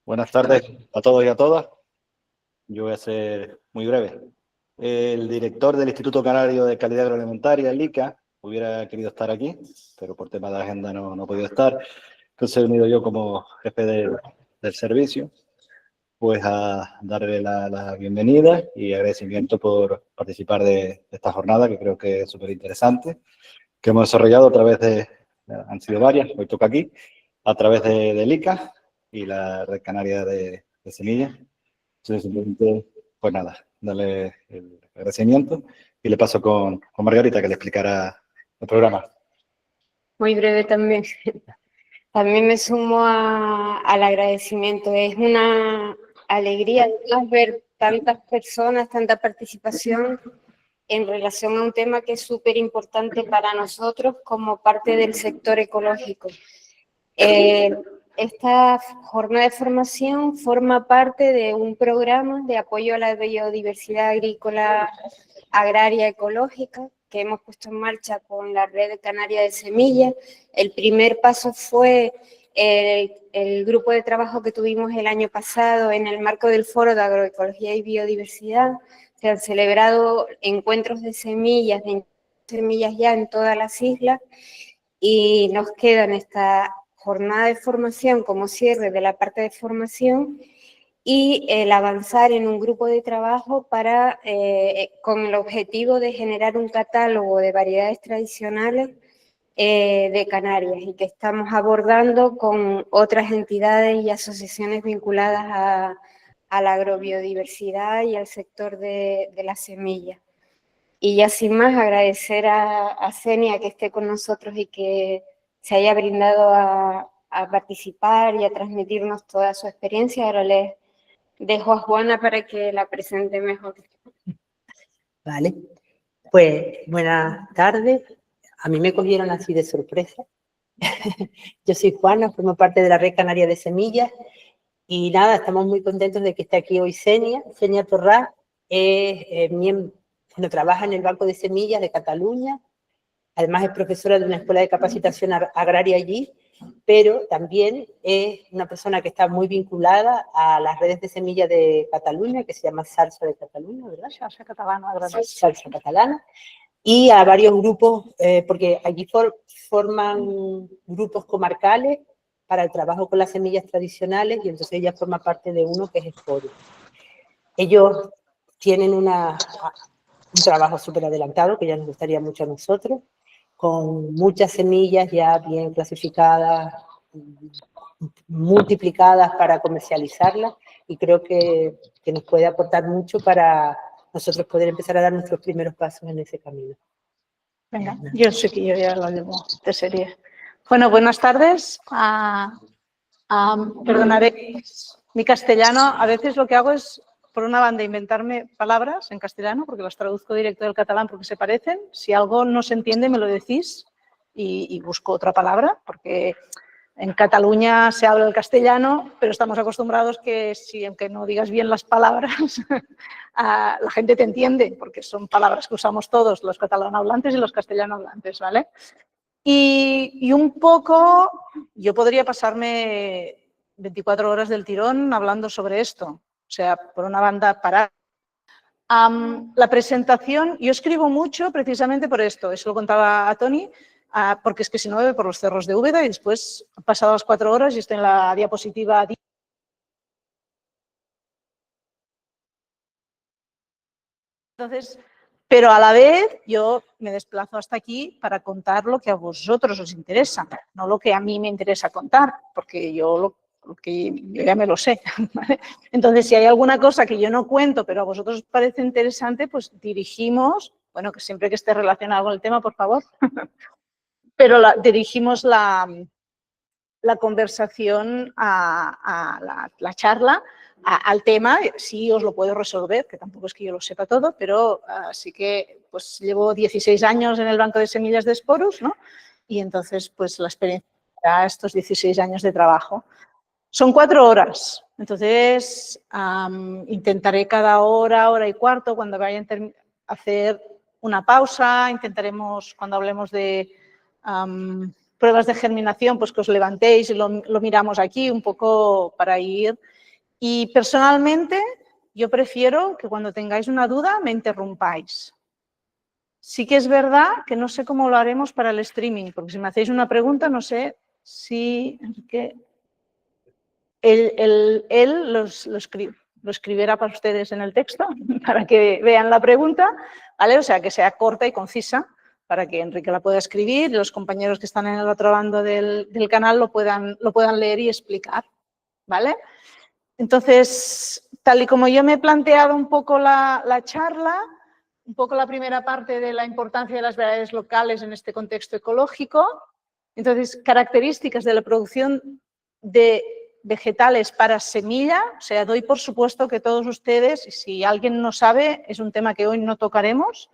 Buenas tardes a todos y a todas. Yo voy a ser muy breve. El director del Instituto Canario de Calidad Agroalimentaria, el ICA, hubiera querido estar aquí, pero por tema de agenda no ha podido estar. Entonces he venido yo como jefe del servicio, pues a darle la bienvenida y agradecimiento por participar de esta jornada, que creo que es súper interesante, que hemos desarrollado a través han sido varias, hoy toca aquí, a través del ICA y la Red Canaria de Semillas. Entonces, simplemente, pues nada, darle el agradecimiento y le paso con Margarita, que le explicará el programa. Muy breve también. También me sumo al agradecimiento. Es una alegría ver tantas personas, tanta participación en relación a un tema que es súper importante para nosotros como parte del sector ecológico. Esta jornada de formación forma parte de un programa de apoyo a la biodiversidad agrícola, agraria, ecológica, que hemos puesto en marcha con la Red Canaria de Semillas. El primer paso fue el grupo de trabajo que tuvimos el año pasado en el marco del Foro de Agroecología y Biodiversidad. Se han celebrado encuentros de semillas ya en todas las islas y nos queda en esta jornada de formación como cierre de la parte de formación y el avanzar en un grupo de trabajo para, con el objetivo de generar un catálogo de variedades tradicionales de Canarias y que estamos abordando con otras entidades y asociaciones vinculadas a la agrobiodiversidad y al sector de la semilla. Y ya sin más, agradecer a Senia que esté con nosotros y que se haya brindado a participar y a transmitirnos toda su experiencia. Ahora les dejo a Juana para que la presente mejor. Vale, pues buenas tardes. A mí me cogieron así de sorpresa. Yo soy Juana, formo parte de la Red Canaria de Semillas y nada, estamos muy contentos de que esté aquí hoy Senia Torrás. Trabaja en el Banco de Semillas de Cataluña, además es profesora de una escuela de capacitación agraria allí, pero también es una persona que está muy vinculada a las redes de semillas de Cataluña, que se llama Salsa de Cataluña, ¿verdad? Salsa Catalana, Salsa Catalana, y a varios grupos, porque allí forman grupos comarcales para el trabajo con las semillas tradicionales, y entonces ella forma parte de uno que es Sporio. Ellos tienen un trabajo súper adelantado, que ya nos gustaría mucho a nosotros, con muchas semillas ya bien clasificadas, multiplicadas para comercializarlas, y creo que nos puede aportar mucho para nosotros poder empezar a dar nuestros primeros pasos en ese camino. Venga, yo sé que yo ya lo llevo de serie. Bueno, buenas tardes. Perdonaré mi castellano. A veces lo que hago es, por una banda, inventarme palabras en castellano, porque las traduzco directo del catalán porque se parecen. Si algo no se entiende, me lo decís y busco otra palabra, porque en Cataluña se habla el castellano, pero estamos acostumbrados que si, aunque no digas bien las palabras, la gente te entiende, porque son palabras que usamos todos, los catalanohablantes y los castellanohablantes, ¿vale? Y un poco, yo podría pasarme 24 horas del tirón hablando sobre esto. O sea, por una banda, parar. La presentación, yo escribo mucho precisamente por esto, eso lo contaba a Toni, porque es que si no bebe por los cerros de Úbeda y después han pasado las 4 horas y estoy en la diapositiva. Entonces, pero a la vez yo me desplazo hasta aquí para contar lo que a vosotros os interesa, no lo que a mí me interesa contar, porque yo ya me lo sé, ¿vale? Entonces, si hay alguna cosa que yo no cuento, pero a vosotros os parece interesante, pues dirigimos, bueno, que siempre que esté relacionado con el tema, por favor, pero dirigimos la conversación a la charla, al tema. Sí os lo puedo resolver, que tampoco es que yo lo sepa todo, pero sí que pues llevo 16 años en el Banco de Semillas de Sporus, ¿no? Y entonces pues la experiencia de estos 16 años de trabajo. Son 4 horas, entonces intentaré cada hora y cuarto, cuando vayan a hacer una pausa, intentaremos, cuando hablemos de pruebas de germinación, pues que os levantéis y lo miramos aquí un poco para ir Y personalmente yo prefiero que cuando tengáis una duda me interrumpáis. Sí que es verdad que no sé cómo lo haremos para el streaming, porque si me hacéis una pregunta no sé si él lo escribirá para ustedes en el texto, para que vean la pregunta, ¿vale? O sea, que sea corta y concisa, para que Enrique la pueda escribir y los compañeros que están en el otro bando del canal lo puedan leer y explicar, ¿vale? Entonces, tal y como yo me he planteado un poco la charla, un poco la primera parte de la importancia de las variedades locales en este contexto ecológico, entonces, características de la producción de vegetales para semilla, o sea, doy por supuesto que todos ustedes, si alguien no sabe, es un tema que hoy no tocaremos,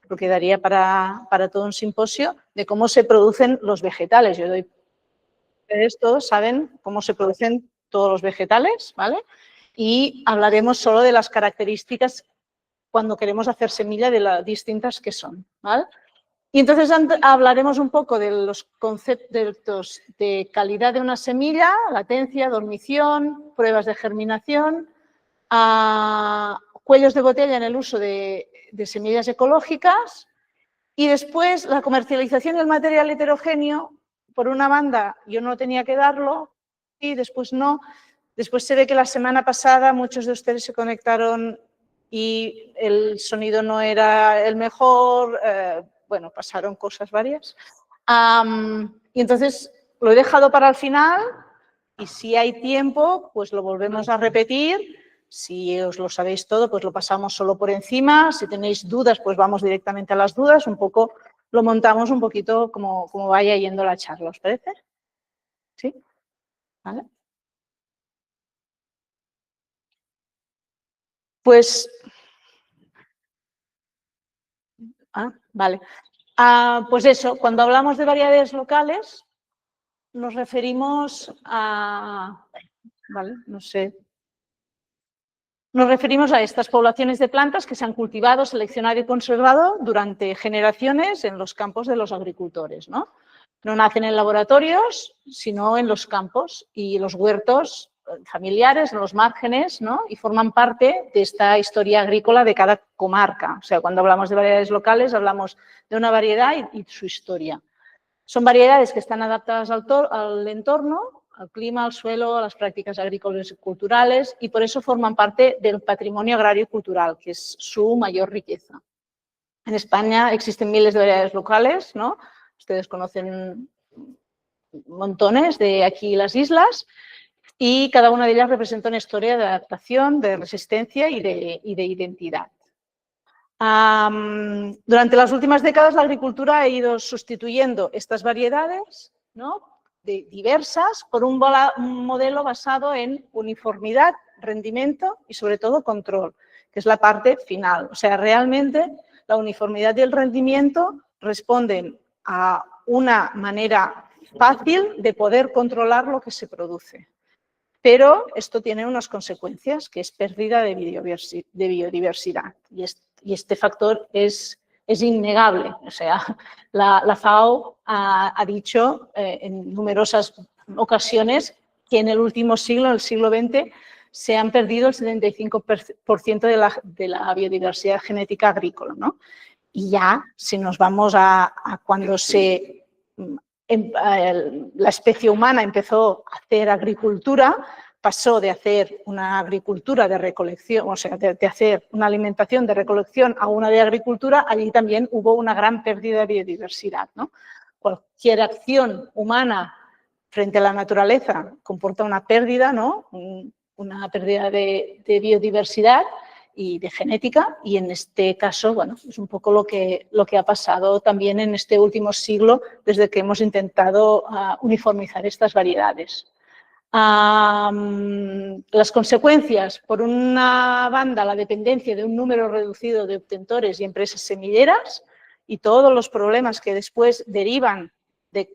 lo quedaría para todo un simposio, de cómo se producen los vegetales. Yo doy, ustedes todos saben cómo se producen todos los vegetales, ¿vale? Y hablaremos solo de las características cuando queremos hacer semilla de las distintas que son, ¿vale? Y entonces hablaremos un poco de los conceptos de calidad de una semilla, latencia, dormición, pruebas de germinación, cuellos de botella en el uso de semillas ecológicas y después la comercialización del material heterogéneo. Por una banda yo no tenía que darlo y después no. Después se ve que la semana pasada muchos de ustedes se conectaron y el sonido no era el mejor. Bueno, pasaron cosas varias. Y entonces lo he dejado para el final y si hay tiempo, pues lo volvemos a repetir. Si os lo sabéis todo, pues lo pasamos solo por encima. Si tenéis dudas, pues vamos directamente a las dudas. Un poco lo montamos un poquito como vaya yendo la charla, ¿os parece? ¿Sí? ¿Vale? Pues... vale. Pues eso, cuando hablamos de variedades locales, nos referimos a... Vale, no sé. Nos referimos a estas poblaciones de plantas que se han cultivado, seleccionado y conservado durante generaciones en los campos de los agricultores, ¿no? No nacen en laboratorios, sino en los campos y los huertos familiares, en los márgenes, ¿no? Y forman parte de esta historia agrícola de cada comarca. O sea, cuando hablamos de variedades locales, hablamos de una variedad y su historia. Son variedades que están adaptadas al entorno, al clima, al suelo, a las prácticas agrícolas y culturales y por eso forman parte del patrimonio agrario y cultural, que es su mayor riqueza. En España existen miles de variedades locales, ¿no? Ustedes conocen montones de aquí las islas y cada una de ellas representa una historia de adaptación, de resistencia y de identidad. Durante las últimas décadas la agricultura ha ido sustituyendo estas variedades, ¿no? Diversas por un modelo basado en uniformidad, rendimiento y sobre todo control, que es la parte final. O sea, realmente la uniformidad y el rendimiento responden a una manera fácil de poder controlar lo que se produce. Pero esto tiene unas consecuencias, que es pérdida de biodiversidad. Y este factor es innegable. O sea, la FAO ha dicho en numerosas ocasiones que en el último siglo, en el siglo XX, se han perdido el 75% de la biodiversidad genética agrícola, ¿no? Y ya, si nos vamos a cuando la especie humana empezó a hacer agricultura, pasó de hacer una agricultura de recolección, o sea, de hacer una alimentación de recolección a una de agricultura, allí también hubo una gran pérdida de biodiversidad, ¿no? Cualquier acción humana frente a la naturaleza comporta una pérdida, ¿no? Una pérdida de biodiversidad y de genética, y en este caso, bueno, es un poco lo que ha pasado también en este último siglo desde que hemos intentado uniformizar estas variedades. Las consecuencias, por una banda, la dependencia de un número reducido de obtentores y empresas semilleras y todos los problemas que después derivan de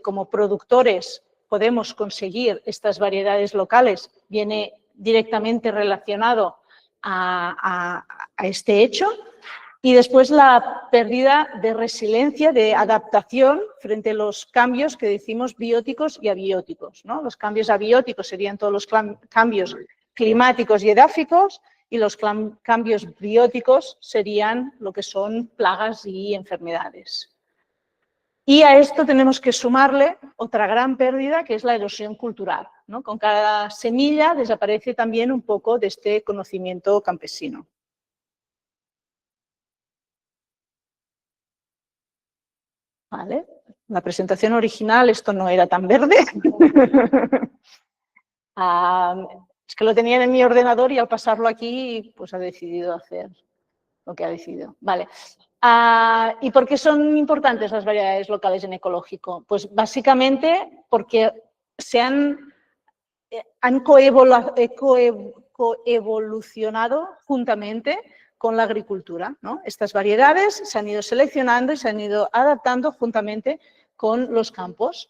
como productores podemos conseguir estas variedades locales, viene directamente relacionado a este hecho. Y después la pérdida de resiliencia, de adaptación frente a los cambios que decimos bióticos y abióticos, ¿no? Los cambios abióticos serían todos los cambios climáticos y edáficos, y los cambios bióticos serían lo que son plagas y enfermedades. Y a esto tenemos que sumarle otra gran pérdida, que es la erosión cultural, ¿no? Con cada semilla desaparece también un poco de este conocimiento campesino. ¿Vale? La presentación original, esto no era tan verde. Es que lo tenía en mi ordenador y al pasarlo aquí, pues ha decidido hacer lo que ha decidido. Vale. ¿Y por qué son importantes las variedades locales en ecológico? Pues básicamente porque se han coevolucionado juntamente con la agricultura, ¿no? Estas variedades se han ido seleccionando y se han ido adaptando juntamente con los campos.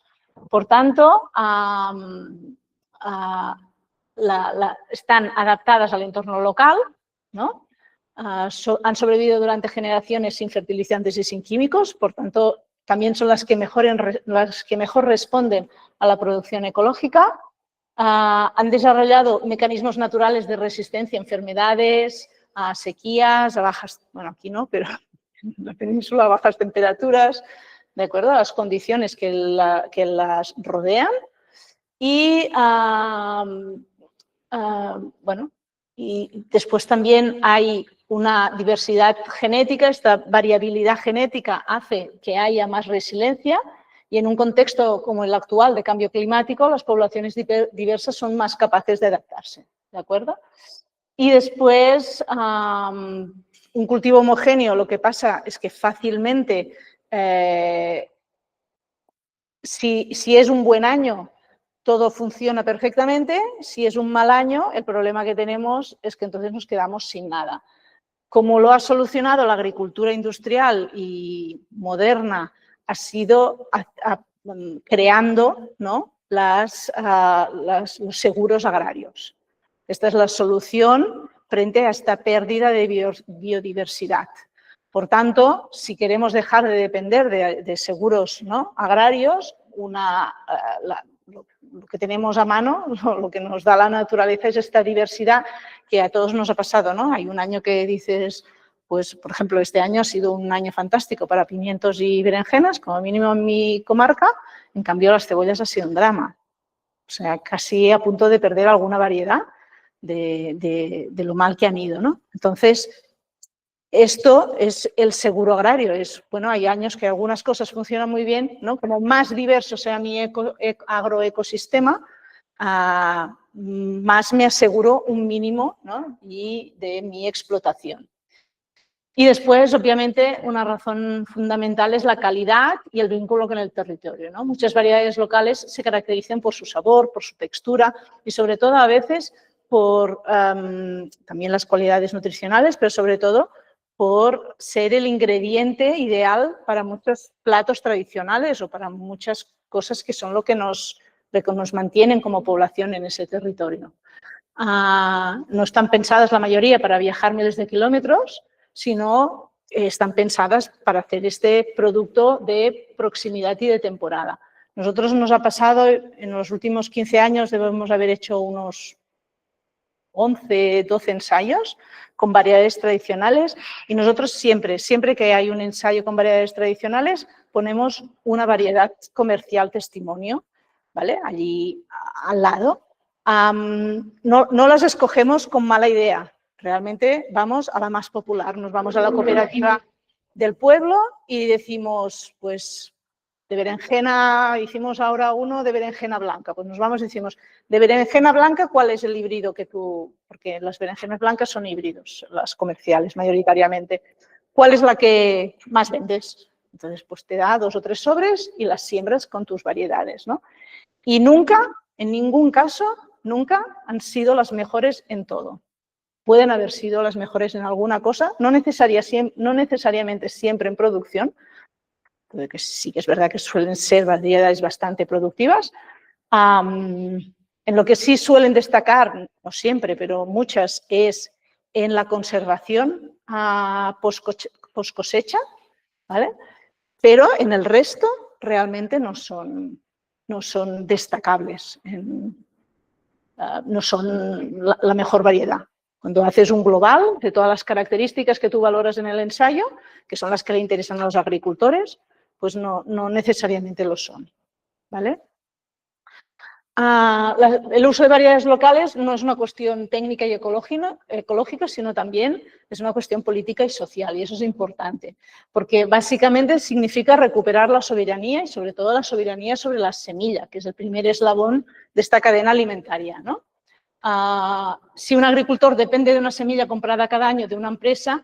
Por tanto, están adaptadas al entorno local, ¿no? Han sobrevivido durante generaciones sin fertilizantes y sin químicos, por tanto, también son las que mejor responden a la producción ecológica. Han desarrollado mecanismos naturales de resistencia a enfermedades, a sequías, a bajas, bueno, aquí no, pero en la península a bajas temperaturas, ¿de acuerdo? A las condiciones que las rodean. Y, bueno, y después también hay una diversidad genética, esta variabilidad genética hace que haya más resiliencia y en un contexto como el actual de cambio climático, las poblaciones diversas son más capaces de adaptarse, ¿de acuerdo? Y después, un cultivo homogéneo, lo que pasa es que fácilmente, si es un buen año, todo funciona perfectamente. Si es un mal año, el problema que tenemos es que entonces nos quedamos sin nada. Como lo ha solucionado la agricultura industrial y moderna, ha sido creando, ¿no? los seguros agrarios. Esta es la solución frente a esta pérdida de biodiversidad. Por tanto, si queremos dejar de depender de seguros, ¿no? agrarios, lo que tenemos a mano, lo que nos da la naturaleza es esta diversidad que a todos nos ha pasado, ¿no? Hay un año que dices, pues, por ejemplo, este año ha sido un año fantástico para pimientos y berenjenas, como mínimo en mi comarca, en cambio las cebollas ha sido un drama. O sea, casi a punto de perder alguna variedad de lo mal que han ido, ¿no? Entonces, esto es el seguro agrario. Bueno, hay años que algunas cosas funcionan muy bien, ¿no? Como más diverso sea mi agroecosistema, más me aseguro un mínimo, ¿no? y de mi explotación. Y después, obviamente, una razón fundamental es la calidad y el vínculo con el territorio, ¿no? Muchas variedades locales se caracterizan por su sabor, por su textura y, sobre todo, a veces por también las cualidades nutricionales, pero sobre todo por ser el ingrediente ideal para muchos platos tradicionales o para muchas cosas que son lo que nos mantienen como población en ese territorio. No están pensadas la mayoría para viajar miles de kilómetros, sino están pensadas para hacer este producto de proximidad y de temporada. Nosotros nos ha pasado, en los últimos 15 años debemos haber hecho unos 11, 12 ensayos con variedades tradicionales y nosotros siempre que hay un ensayo con variedades tradicionales ponemos una variedad comercial testimonio, ¿vale? Allí al lado. No las escogemos con mala idea, realmente vamos a la más popular, nos vamos a la cooperativa del pueblo y decimos, pues, de berenjena, hicimos ahora uno de berenjena blanca, pues nos vamos y decimos, de berenjena blanca, ¿cuál es el híbrido que tú...? Porque las berenjenas blancas son híbridos, las comerciales mayoritariamente. ¿Cuál es la que más vendes? Entonces, pues te da 2 o 3 sobres y las siembras con tus variedades, ¿no? Y nunca, en ningún caso, nunca han sido las mejores en todo. Pueden haber sido las mejores en alguna cosa, no necesariamente siempre en producción, que sí que es verdad que suelen ser variedades bastante productivas. En lo que sí suelen destacar, no siempre, pero muchas, es en la conservación post cosecha, ¿vale? Pero en el resto realmente no son destacables no son la mejor variedad. Cuando haces un global de todas las características que tú valoras en el ensayo, que son las que le interesan a los agricultores, pues no necesariamente lo son, ¿vale? El uso de variedades locales no es una cuestión técnica y ecológica, sino también es una cuestión política y social, y eso es importante, porque básicamente significa recuperar la soberanía y sobre todo la soberanía sobre la semilla, que es el primer eslabón de esta cadena alimentaria, ¿no? Si un agricultor depende de una semilla comprada cada año de una empresa,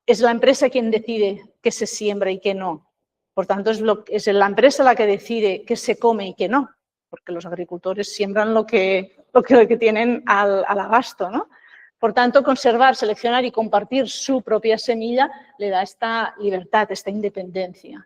es la empresa quien decide qué se siembra y qué no. Por tanto, es la empresa la que decide qué se come y qué no, porque los agricultores siembran lo que tienen al abasto, ¿no? Por tanto, conservar, seleccionar y compartir su propia semilla le da esta libertad, esta independencia.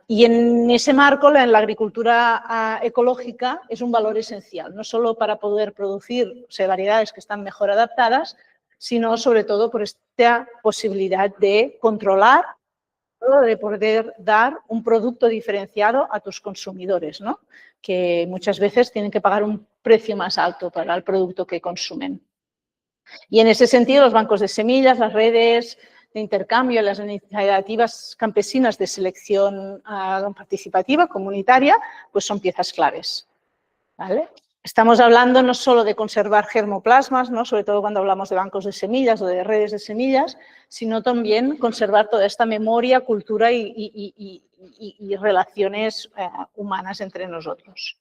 Y en ese marco, en la agricultura ecológica es un valor esencial, no solo para poder producir variedades que están mejor adaptadas, sino sobre todo por esta posibilidad de controlar, de poder dar un producto diferenciado a tus consumidores, ¿no? Que muchas veces tienen que pagar un precio más alto para el producto que consumen. Y en ese sentido, los bancos de semillas, las redes de intercambio, las iniciativas campesinas de selección participativa, comunitaria, pues son piezas claves, ¿vale? Estamos hablando no solo de conservar germoplasmas, ¿no? Sobre todo cuando hablamos de bancos de semillas o de redes de semillas, sino también conservar toda esta memoria, cultura y relaciones humanas entre nosotros.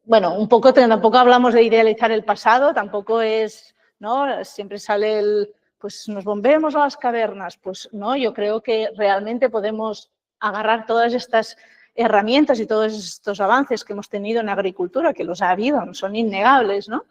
Bueno, un poco, tampoco hablamos de idealizar el pasado, tampoco es, ¿no? Siempre sale pues nos volvemos a las cavernas, pues no, yo creo que realmente podemos agarrar todas estas herramientas y todos estos avances que hemos tenido en agricultura, que los ha habido, son innegables, ¿no?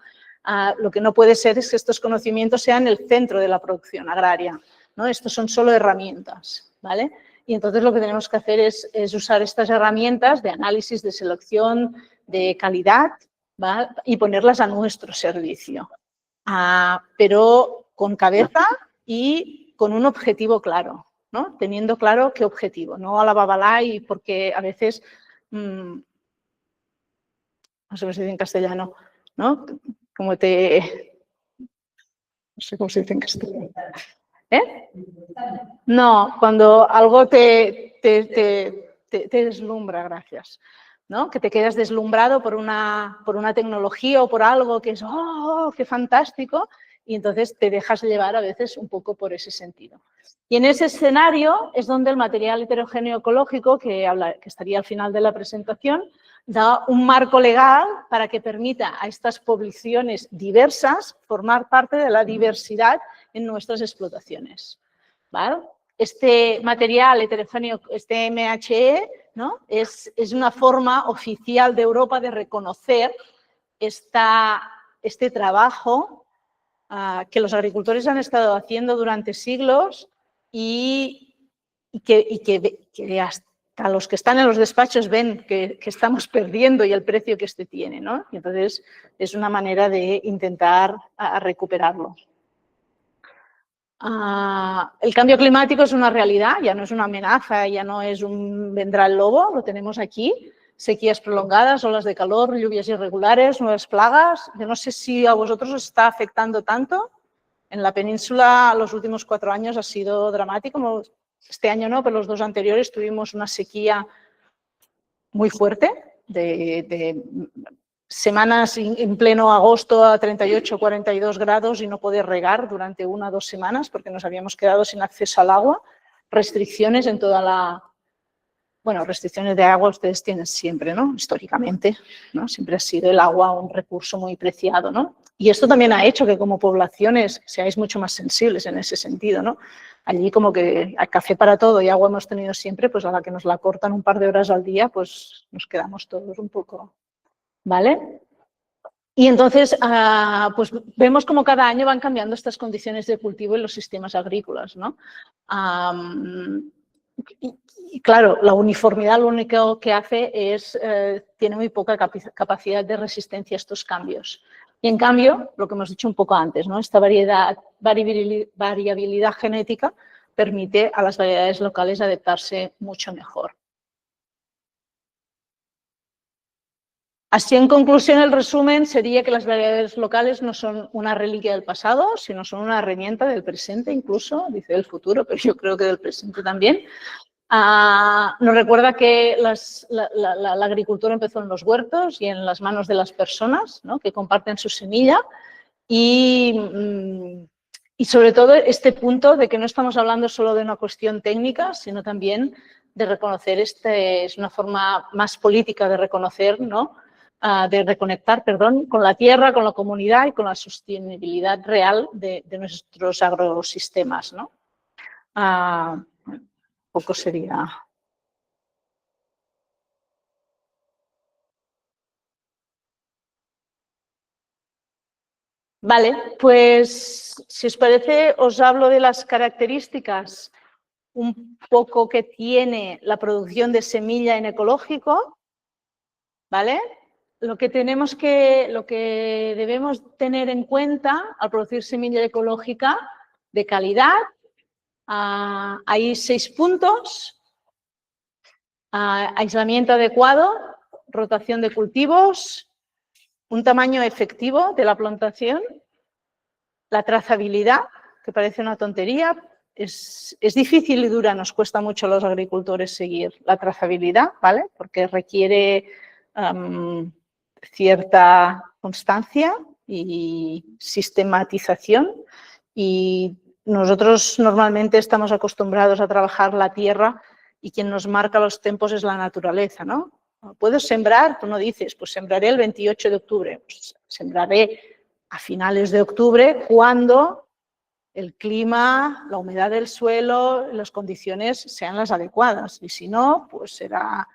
Lo que no puede ser es que estos conocimientos sean el centro de la producción agraria, ¿no? Estos son solo herramientas, ¿vale? Y entonces lo que tenemos que hacer es usar estas herramientas de análisis, de selección, de calidad, ¿vale? Y ponerlas a nuestro servicio, pero con cabeza y con un objetivo claro, ¿no? Teniendo claro qué objetivo, no a la babalá y porque a veces, no sé cómo se dice en castellano, ¿no? Como no sé cómo se dice en castellano. ¿Eh? No, cuando algo te deslumbra, gracias, ¿no? Que te quedas deslumbrado por una tecnología o por algo que es, ¡oh, qué fantástico! Y entonces te dejas llevar a veces un poco por ese sentido. Y en ese escenario es donde el material heterogéneo ecológico, que estaría al final de la presentación, da un marco legal para que permita a estas poblaciones diversas formar parte de la diversidad en nuestras explotaciones, ¿vale? Este material heterogéneo, este MHE, ¿no? es una forma oficial de Europa de reconocer este trabajo que los agricultores han estado haciendo durante siglos y que hasta los que están en los despachos ven que estamos perdiendo y el precio que este tiene, ¿no? Y entonces es una manera de intentar recuperarlo. El cambio climático es una realidad, ya no es una amenaza, ya no es vendrá el lobo, lo tenemos aquí. Sequías prolongadas, olas de calor, lluvias irregulares, nuevas plagas. Yo no sé si a vosotros os está afectando tanto. En la península los últimos 4 años ha sido dramático. Este año no, pero los 2 anteriores tuvimos una sequía muy fuerte de semanas en pleno agosto a 38, 42 grados y no poder regar durante 1 o 2 semanas porque nos habíamos quedado sin acceso al agua. Restricciones en toda la... Bueno, restricciones de agua ustedes tienen siempre, ¿no? Históricamente, ¿no? Siempre ha sido el agua un recurso muy preciado, ¿no? Y esto también ha hecho que como poblaciones seáis mucho más sensibles en ese sentido, ¿no? Allí como que hay café para todo y agua hemos tenido siempre, pues a la que nos la cortan un par de horas al día, pues nos quedamos todos un poco, ¿vale? Y entonces, pues vemos como cada año van cambiando estas condiciones de cultivo en los sistemas agrícolas, ¿no? Y claro, la uniformidad lo único que hace es, tiene muy poca capacidad de resistencia a estos cambios. Y en cambio, lo que hemos dicho un poco antes, ¿no? Esta variabilidad genética permite a las variedades locales adaptarse mucho mejor. Así, en conclusión, el resumen sería que las variedades locales no son una reliquia del pasado, sino son una herramienta del presente incluso, dice del futuro, pero yo creo que del presente también. Nos recuerda que la agricultura empezó en los huertos y en las manos de las personas, ¿no?, que comparten su semilla y sobre todo este punto de que no estamos hablando solo de una cuestión técnica, sino también de reconocer, es una forma más política de reconocer, ¿no?, de reconectar, perdón, con la tierra, con la comunidad y con la sostenibilidad real de nuestros agrosistemas, ¿no? Poco sería. Vale, pues si os parece, os hablo de las características un poco que tiene la producción de semilla en ecológico, ¿vale? Lo que debemos tener en cuenta al producir semilla ecológica de calidad, hay 6 puntos: aislamiento adecuado, rotación de cultivos, un tamaño efectivo de la plantación, la trazabilidad, que parece una tontería, es difícil y dura, nos cuesta mucho a los agricultores seguir la trazabilidad, ¿vale? Porque requiere cierta constancia y sistematización, y nosotros normalmente estamos acostumbrados a trabajar la tierra y quien nos marca los tiempos es la naturaleza, ¿no? ¿Puedo sembrar? Tú no dices, pues sembraré el 28 de octubre, pues sembraré a finales de octubre cuando el clima, la humedad del suelo, las condiciones sean las adecuadas, y si no, pues será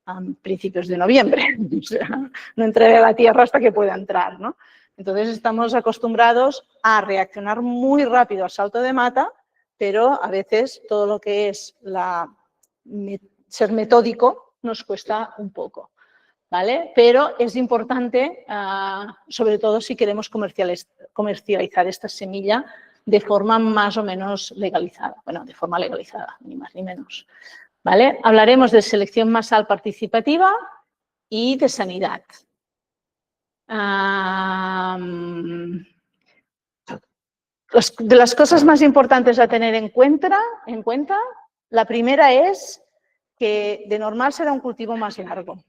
a principios de noviembre. O sea, no entraré a la tierra hasta que pueda entrar, ¿no? Entonces estamos acostumbrados a reaccionar muy rápido al salto de mata, pero a veces todo lo que es ser metódico nos cuesta un poco, ¿vale? Pero es importante, sobre todo si queremos comercializar esta semilla de forma más o menos legalizada. Bueno, de forma legalizada, ni más ni menos, ¿vale? Hablaremos de selección masal participativa y de sanidad. De las cosas más importantes a tener en cuenta, la primera es que de normal será un cultivo más largo.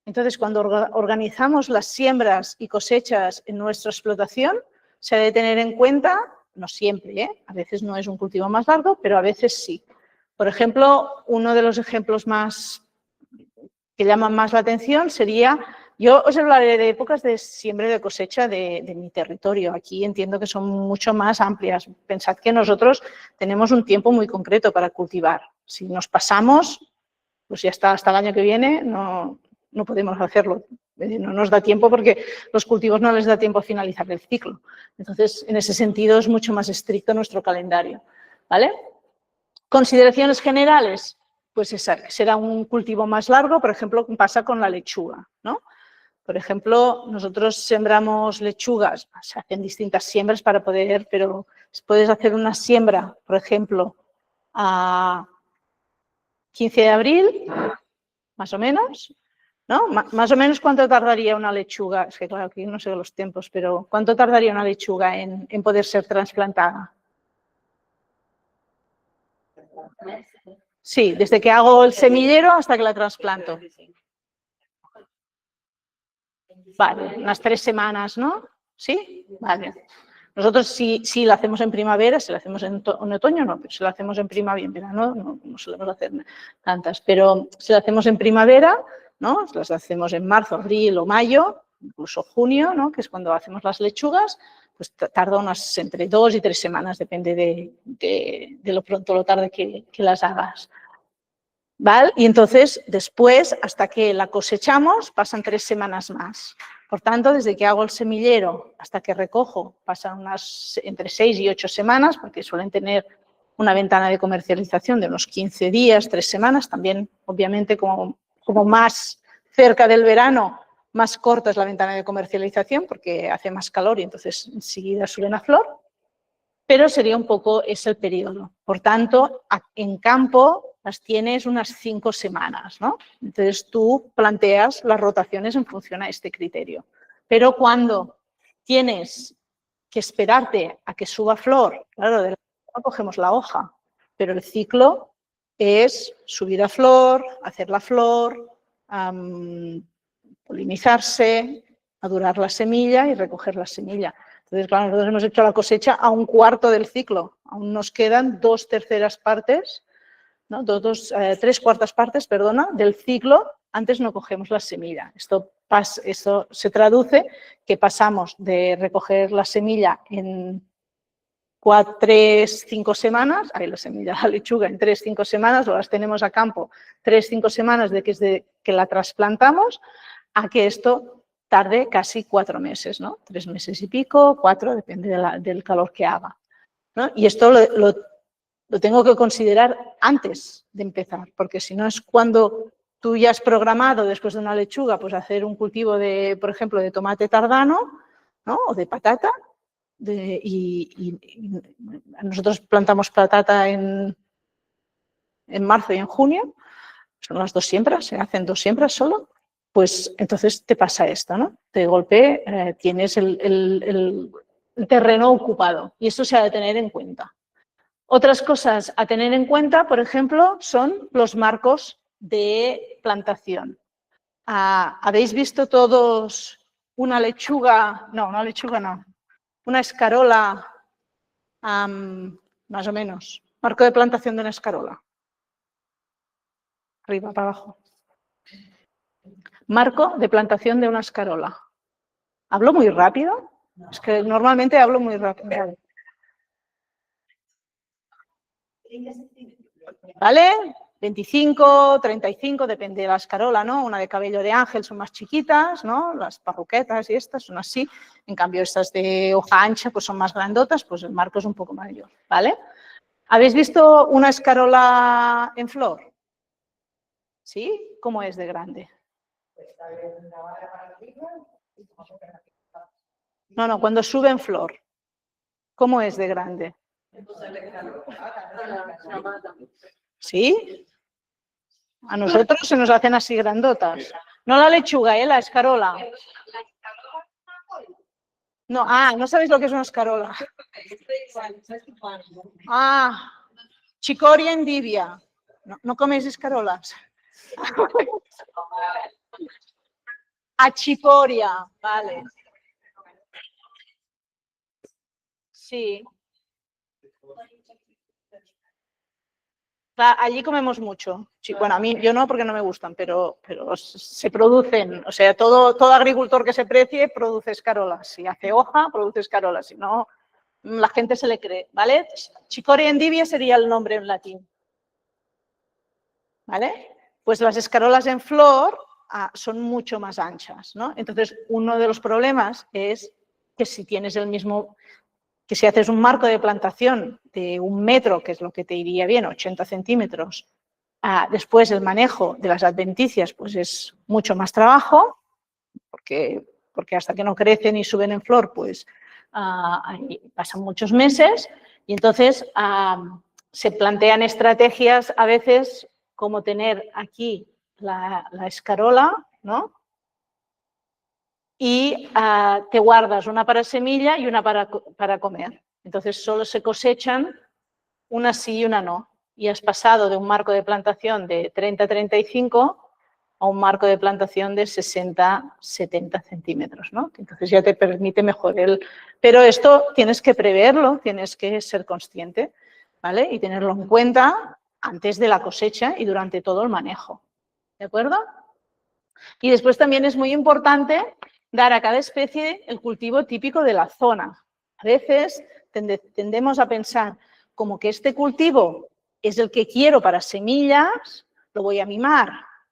Entonces, cuando organizamos las siembras y cosechas en nuestra explotación, se ha de tener en cuenta, no siempre, a veces no es un cultivo más largo, pero a veces sí. Por ejemplo, uno de los ejemplos más que llaman más la atención sería, yo os hablaré de épocas de siembra y de cosecha de mi territorio. Aquí entiendo que son mucho más amplias. Pensad que nosotros tenemos un tiempo muy concreto para cultivar. Si nos pasamos, pues ya está, hasta el año que viene no podemos hacerlo. No nos da tiempo porque los cultivos no les da tiempo a finalizar el ciclo. Entonces, en ese sentido es mucho más estricto nuestro calendario, ¿vale? Consideraciones generales, pues será un cultivo más largo, por ejemplo, pasa con la lechuga, ¿no? Por ejemplo, nosotros sembramos lechugas, se hacen distintas siembras para poder, pero puedes hacer una siembra, por ejemplo, a 15 de abril, más o menos, ¿no? Más o menos, ¿cuánto tardaría una lechuga? Es que claro, aquí no sé los tiempos, pero ¿cuánto tardaría una lechuga en poder ser trasplantada? Sí, desde que hago el semillero hasta que la trasplanto. Vale, unas 3 semanas, ¿no? ¿Sí? Vale. Nosotros sí la hacemos en primavera, si la hacemos en otoño no, pero si la hacemos en primavera, en verano no solemos hacer tantas, pero si la hacemos en primavera, ¿no? Las hacemos en marzo, abril o mayo, incluso junio, ¿no? Que es cuando hacemos las lechugas, pues tarda unas entre 2 y 3 semanas, depende de lo pronto o lo tarde que las hagas. ¿Vale? Y entonces, después, hasta que la cosechamos, pasan 3 semanas más. Por tanto, desde que hago el semillero hasta que recojo, pasan entre 6 y 8 semanas, porque suelen tener una ventana de comercialización de unos 15 días, 3 semanas. También, obviamente, como más cerca del verano, más corta es la ventana de comercialización, porque hace más calor y entonces enseguida suben a flor. Pero sería un poco ese el periodo. Por tanto, en campo, las tienes unas 5 semanas, ¿no? Entonces tú planteas las rotaciones en función a este criterio. Pero cuando tienes que esperarte a que suba flor, claro, de la hoja cogemos la hoja, pero el ciclo es subir a flor, hacer la flor, polinizarse, madurar la semilla y recoger la semilla. Entonces, claro, nosotros hemos hecho la cosecha a 1/4 del ciclo, aún nos quedan 2/3 partes, ¿no? 3/4 partes, perdona, del ciclo, antes no cogemos la semilla. Esto se traduce que pasamos de recoger la semilla en 3-5 semanas, la semilla, la lechuga en 3-5 semanas, o las tenemos a campo 3-5 semanas desde que la trasplantamos, a que esto tarde casi 4 meses, ¿no? 3 meses y pico, 4, depende del calor que haga, ¿no? Y esto lo tengo que considerar antes de empezar, porque si no es cuando tú ya has programado, después de una lechuga, pues hacer un cultivo de, por ejemplo, de tomate tardano, ¿no? O de patata. Nosotros plantamos patata en marzo y en junio, son las 2 siembras, se hacen 2 siembras solo, pues entonces te pasa esto, ¿no? De golpe tienes el terreno ocupado y esto se ha de tener en cuenta. Otras cosas a tener en cuenta, por ejemplo, son los marcos de plantación. ¿Habéis visto todos una lechuga? No, una lechuga no. Una escarola, más o menos. Marco de plantación de una escarola. Arriba, para abajo. Marco de plantación de una escarola. ¿Hablo muy rápido? Es que normalmente hablo muy rápido. ¿Vale? 25, 35, depende de la escarola, ¿no? Una de cabello de ángel son más chiquitas, ¿no? Las parroquetas y estas son así. En cambio, estas de hoja ancha pues son más grandotas, pues el marco es un poco mayor, ¿vale? ¿Habéis visto una escarola en flor? ¿Sí? ¿Cómo es de grande? No, cuando sube en flor. ¿Cómo es de grande? ¿Sí? A nosotros se nos hacen así grandotas. No la lechuga, la escarola. No, no sabéis lo que es una escarola. Chicoria endivia. ¿No coméis escarolas? Achicoria, vale. Sí. Allí comemos mucho. Sí, bueno, a mí yo no porque no me gustan, pero se producen. O sea, todo agricultor que se precie produce escarolas. Si hace hoja, produce escarolas. Si no, la gente se le cree, ¿vale? Chicoria endivia sería el nombre en latín. ¿Vale? Pues las escarolas en flor son mucho más anchas, ¿no? Entonces, uno de los problemas es que si tienes que si haces un marco de plantación de 1 metro, que es lo que te iría bien, 80 centímetros, después el manejo de las adventicias pues es mucho más trabajo, porque hasta que no crecen y suben en flor, pues pasan muchos meses y entonces se plantean estrategias a veces como tener aquí la escarola, ¿no? Y te guardas una para semilla y una para comer. Entonces solo se cosechan una sí y una no. Y has pasado de un marco de plantación de 30-35 a un marco de plantación de 60-70 centímetros, ¿no? Entonces ya te permite mejor Pero esto tienes que preverlo, tienes que ser consciente, ¿vale? Y tenerlo en cuenta antes de la cosecha y durante todo el manejo. ¿De acuerdo? Y después también es muy importante dar a cada especie el cultivo típico de la zona. A veces tendemos a pensar como que este cultivo es el que quiero para semillas, lo voy a mimar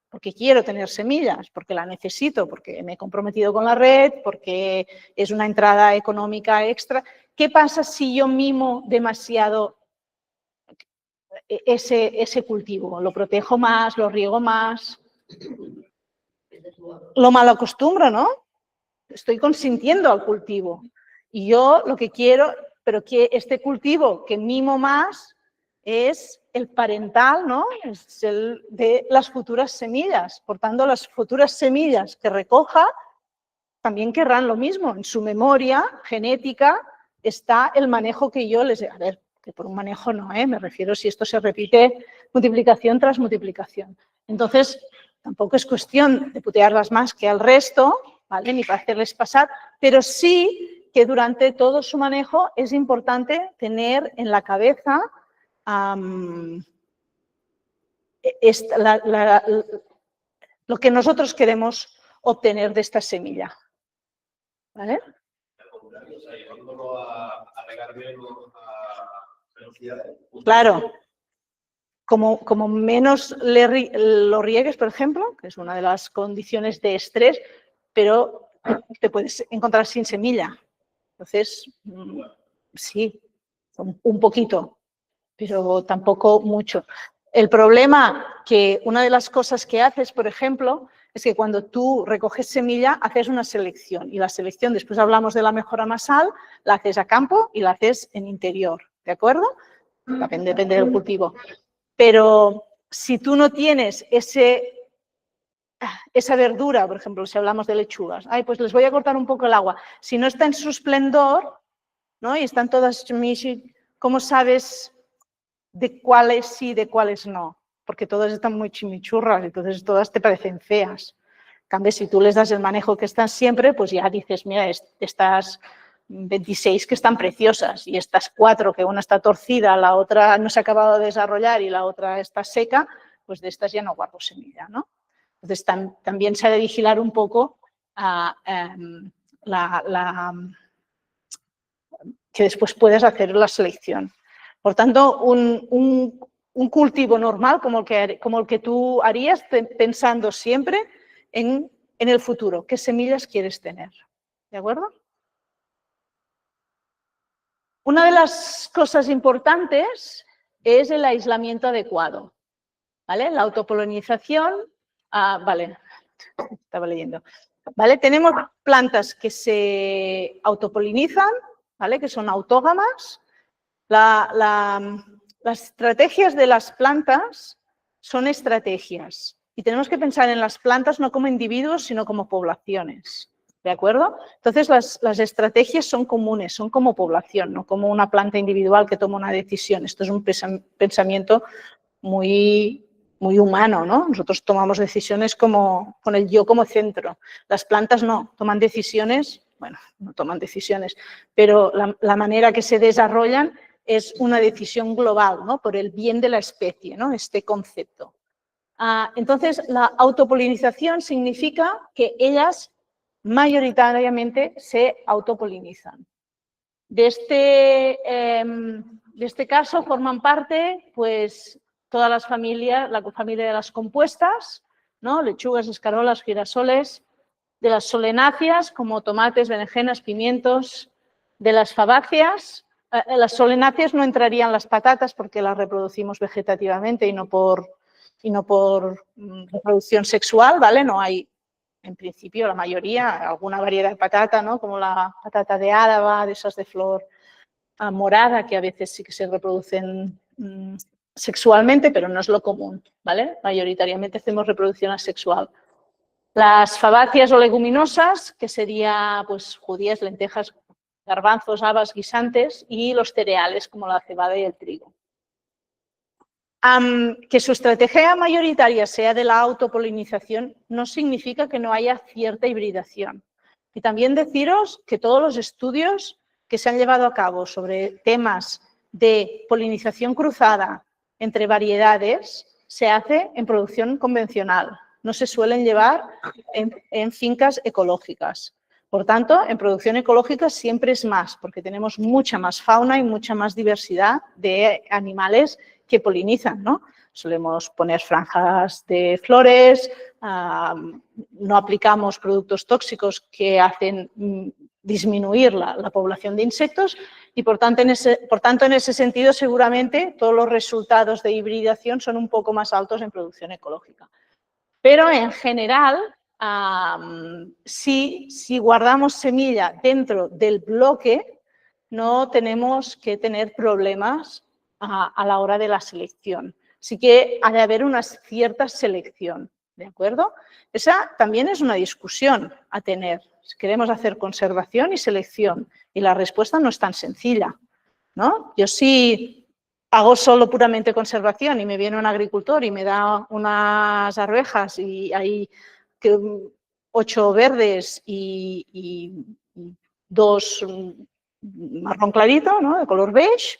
porque quiero tener semillas, porque la necesito, porque me he comprometido con la red, porque es una entrada económica extra. ¿Qué pasa si yo mimo demasiado ese cultivo? Lo protejo más, lo riego más, lo malacostumbro, ¿no? Estoy consintiendo al cultivo. Y yo lo que quiero, pero que este cultivo que mimo más, es el parental, ¿no? Es el de las futuras semillas. Por tanto, las futuras semillas que recoja también querrán lo mismo. En su memoria genética está el manejo que yo les... A ver, que por un manejo no, me refiero si esto se repite multiplicación tras multiplicación. Entonces, tampoco es cuestión de putearlas más que al resto, ¿vale? Ni para hacerles pasar, pero sí que durante todo su manejo es importante tener en la cabeza lo que nosotros queremos obtener de esta semilla. ¿Vale? Claro. Como menos lo riegues, por ejemplo, que es una de las condiciones de estrés, pero te puedes encontrar sin semilla. Entonces, sí, un poquito, pero tampoco mucho. El problema que una de las cosas que haces, por ejemplo, es que cuando tú recoges semilla, haces una selección. Y la selección, después hablamos de la mejora masal, la haces a campo y la haces en interior. ¿De acuerdo? Depende del cultivo. Pero si tú no tienes esa verdura, por ejemplo, si hablamos de lechugas, pues les voy a cortar un poco el agua. Si no está en su esplendor, ¿no? Y están todas, ¿cómo sabes de cuáles sí, de cuáles no? Porque todas están muy chimichurras, entonces todas te parecen feas. En cambio, si tú les das el manejo que están siempre, pues ya dices, mira, estas 26 que están preciosas y estas 4 que una está torcida, la otra no se ha acabado de desarrollar y la otra está seca, pues de estas ya no guardo semilla, ¿no? Entonces también se ha de vigilar un poco que después puedas hacer la selección. Por tanto, un cultivo normal como el que tú harías pensando siempre en el futuro, qué semillas quieres tener, ¿de acuerdo? Una de las cosas importantes es el aislamiento adecuado, ¿vale? La autopolinización, vale, estaba leyendo, ¿vale? Tenemos plantas que se autopolinizan, ¿vale? Que son autógamas. Las estrategias de las plantas son estrategias y tenemos que pensar en las plantas no como individuos, sino como poblaciones. ¿De acuerdo? Entonces, las estrategias son comunes, son como población, no como una planta individual que toma una decisión. Esto es un pensamiento muy humano, ¿no? Nosotros tomamos decisiones con el yo como centro. Las plantas no, toman decisiones, bueno, no toman decisiones, pero la manera que se desarrollan es una decisión global, ¿no? Por el bien de la especie, ¿no? Este concepto. Entonces, la autopolinización significa que ellas mayoritariamente se autopolinizan. De este caso forman parte, pues, todas las familias, la familia de las compuestas, ¿no? Lechugas, escarolas, girasoles, de las solenáceas, como tomates, berenjenas, pimientos, de las fabáceas. Las solenáceas no entrarían las patatas porque las reproducimos vegetativamente y no por reproducción sexual, ¿vale? No hay, en principio, la mayoría, alguna variedad de patata, ¿no? Como la patata de Áraba, de esas de flor morada, que a veces sí que se reproducen sexualmente, pero no es lo común, ¿vale? Mayoritariamente hacemos reproducción asexual. Las fabáceas o leguminosas, que sería, pues, judías, lentejas, garbanzos, habas, guisantes, y los cereales, como la cebada y el trigo. Que su estrategia mayoritaria sea de la autopolinización no significa que no haya cierta hibridación. Y también deciros que todos los estudios que se han llevado a cabo sobre temas de polinización cruzada entre variedades se hace en producción convencional, no se suelen llevar en fincas ecológicas. Por tanto, en producción ecológica siempre es más, porque tenemos mucha más fauna y mucha más diversidad de animales que polinizan, ¿no? Solemos poner franjas de flores, no aplicamos productos tóxicos que hacen disminuir la población de insectos y, por tanto, en ese sentido, seguramente todos los resultados de hibridación son un poco más altos en producción ecológica. Pero, en general, si guardamos semilla dentro del bloque, no tenemos que tener problemas a la hora de la selección. Sí que ha de haber una cierta selección, ¿de acuerdo? Esa también es una discusión a tener. Si queremos hacer conservación y selección, y la respuesta no es tan sencilla, ¿no? Yo sí hago solo puramente conservación y me viene un agricultor y me da unas arvejas y hay 8 verdes y 2 marrón clarito, ¿no? De color beige.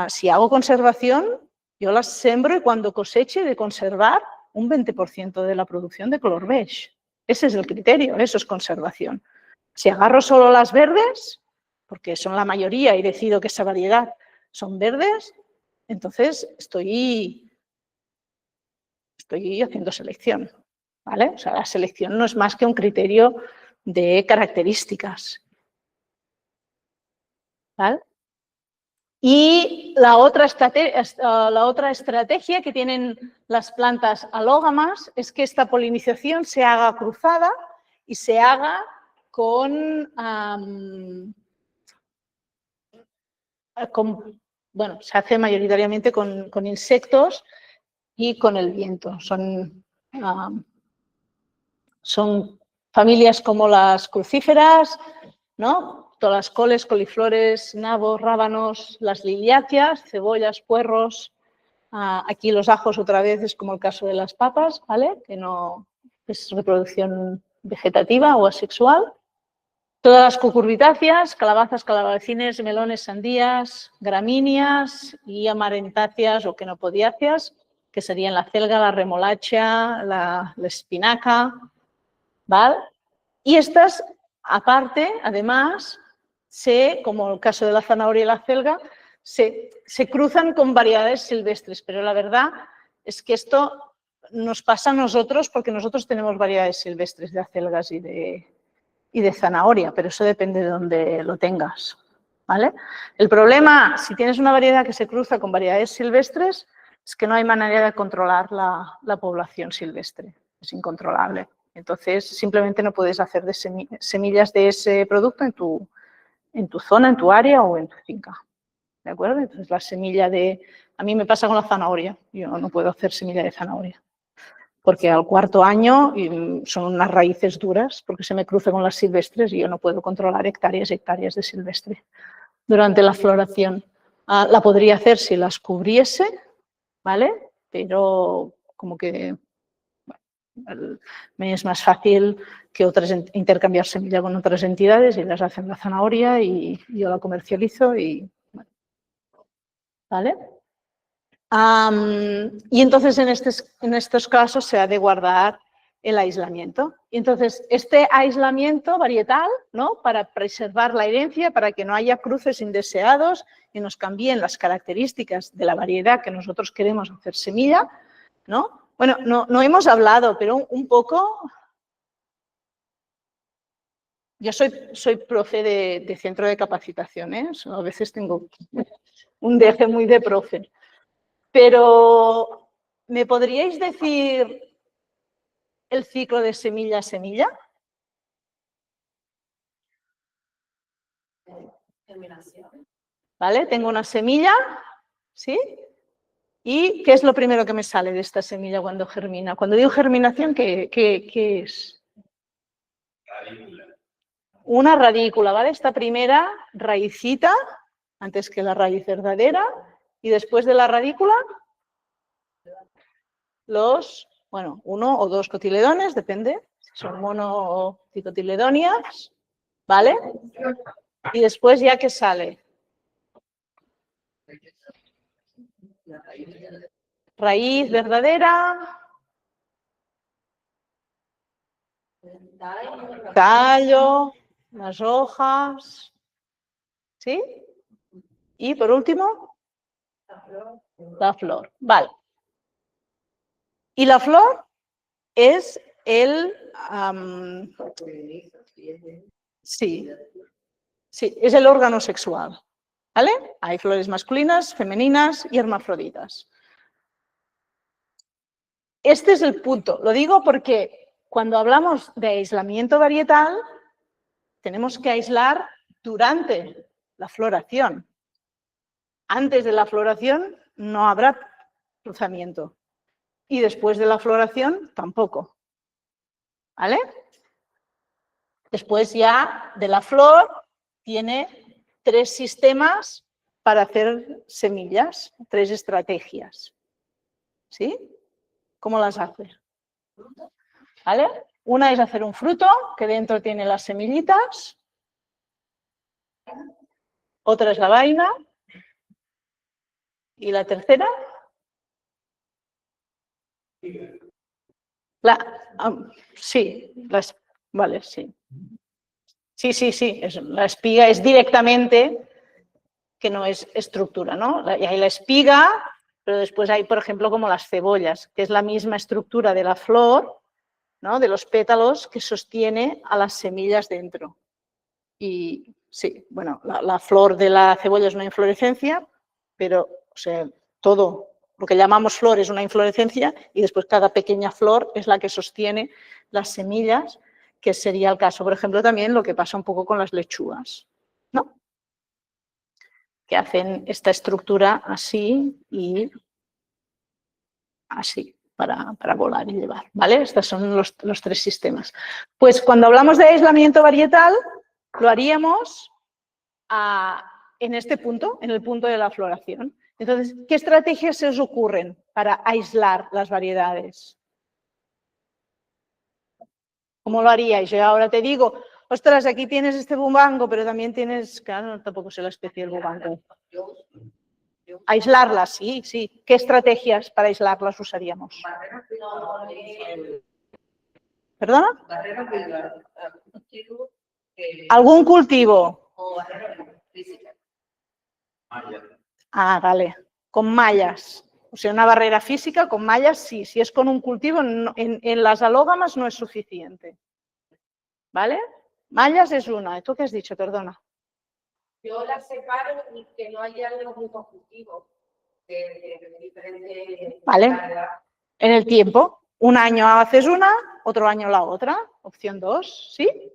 Si hago conservación, yo las sembro y cuando coseche de conservar un 20% de la producción de color beige. Ese es el criterio, eso es conservación. Si agarro solo las verdes, porque son la mayoría y decido que esa variedad son verdes, entonces estoy haciendo selección, ¿vale? O sea, la selección no es más que un criterio de características, ¿vale? Y la otra estrategia que tienen las plantas alógamas es que esta polinización se haga cruzada y se haga bueno, se hace mayoritariamente con insectos y con el viento. Son familias como las crucíferas, ¿no? Todas las coles, coliflores, nabos, rábanos, las liliáceas, cebollas, puerros. Aquí los ajos otra vez es como el caso de las papas, ¿vale? Que no es reproducción vegetativa o asexual. Todas las cucurbitáceas, calabazas, calabacines, melones, sandías, gramíneas y amarantáceas o quenopodiáceas, que serían la celga, la remolacha, la espinaca, ¿vale? Y estas, aparte, además, como el caso de la zanahoria y la celga, se cruzan con variedades silvestres, pero la verdad es que esto nos pasa a nosotros porque nosotros tenemos variedades silvestres de acelgas y de zanahoria, pero eso depende de dónde lo tengas, ¿vale? El problema, si tienes una variedad que se cruza con variedades silvestres, es que no hay manera de controlar la población silvestre, es incontrolable. Entonces, simplemente no puedes hacer semillas de ese producto en tu zona, en tu área o en tu finca, ¿de acuerdo? Entonces, la semilla a mí me pasa con la zanahoria, yo no puedo hacer semilla de zanahoria, porque al 4.º año son unas raíces duras, porque se me cruza con las silvestres y yo no puedo controlar hectáreas y hectáreas de silvestre. Durante la floración la podría hacer si las cubriese, ¿vale? Pero como que me es más fácil que intercambiar semilla con otras entidades y las hacen la zanahoria y yo la comercializo y ¿vale? Y entonces en estos casos se ha de guardar el aislamiento. Y entonces este aislamiento varietal, ¿no? Para preservar la herencia, para que no haya cruces indeseados y nos cambien las características de la variedad que nosotros queremos hacer semilla, ¿no? Bueno, no hemos hablado, pero un poco. Yo soy profe de centro de capacitación, ¿eh? A veces tengo un deje muy de profe. Pero, ¿me podríais decir el ciclo de semilla a semilla? Germinación. ¿Vale? Tengo una semilla, ¿sí? ¿Y qué es lo primero que me sale de esta semilla cuando germina? Cuando digo germinación, ¿qué es? Radícula. Una radícula, ¿vale? Esta primera raicita, antes que la raíz verdadera, y después de la radícula, bueno, 1 o 2 cotiledones, depende, si son mono o dicotiledonias, ¿vale? Y después ya que sale. Raíz verdadera. Tallo, las hojas, ¿sí? Y por último, la flor. Vale. Y la flor es sí, es el órgano sexual, ¿vale? Hay flores masculinas, femeninas y hermafroditas. Este es el punto. Lo digo porque cuando hablamos de aislamiento varietal, tenemos que aislar durante la floración. Antes de la floración no habrá cruzamiento y después de la floración tampoco. ¿Vale? Después ya de la flor tiene 3 sistemas para hacer semillas, 3 estrategias. ¿Sí? ¿Cómo las hace? ¿Vale? Una es hacer un fruto que dentro tiene las semillitas. Otra es la vaina. ¿Y la tercera? Sí, vale, sí. Sí. La espiga es directamente, que no es estructura, ¿no? Y hay la espiga, pero después hay, por ejemplo, como las cebollas, que es la misma estructura de la flor, ¿no? De los pétalos que sostiene a las semillas dentro. Y sí, bueno, la flor de la cebolla es una inflorescencia, pero, o sea, todo lo que llamamos flor es una inflorescencia y después cada pequeña flor es la que sostiene las semillas, que sería el caso, por ejemplo, también lo que pasa un poco con las lechugas, ¿no? Que hacen esta estructura así y así para volar y llevar, ¿vale? Estos son los 3 sistemas. Pues cuando hablamos de aislamiento varietal, lo haríamos en este punto, en el punto de la floración. Entonces, ¿qué estrategias se os ocurren para aislar las variedades? ¿Cómo lo haríais? Yo ahora te digo, ostras, aquí tienes este bubango, pero también tienes, claro, tampoco sé la especie del bubango. Aislarlas, sí. ¿Qué estrategias para aislarlas usaríamos? ¿Perdona? ¿Algún cultivo? Vale. Con mallas. O sea, una barrera física con mallas, sí. Si es con un cultivo, en las alógamas no es suficiente. ¿Vale? Mallas es una. ¿Tú qué has dicho? Perdona. Yo las separo y que no haya los mismos cultivos de diferentes... Vale. En el tiempo. Un año haces una, otro año la otra. Opción 2, ¿sí?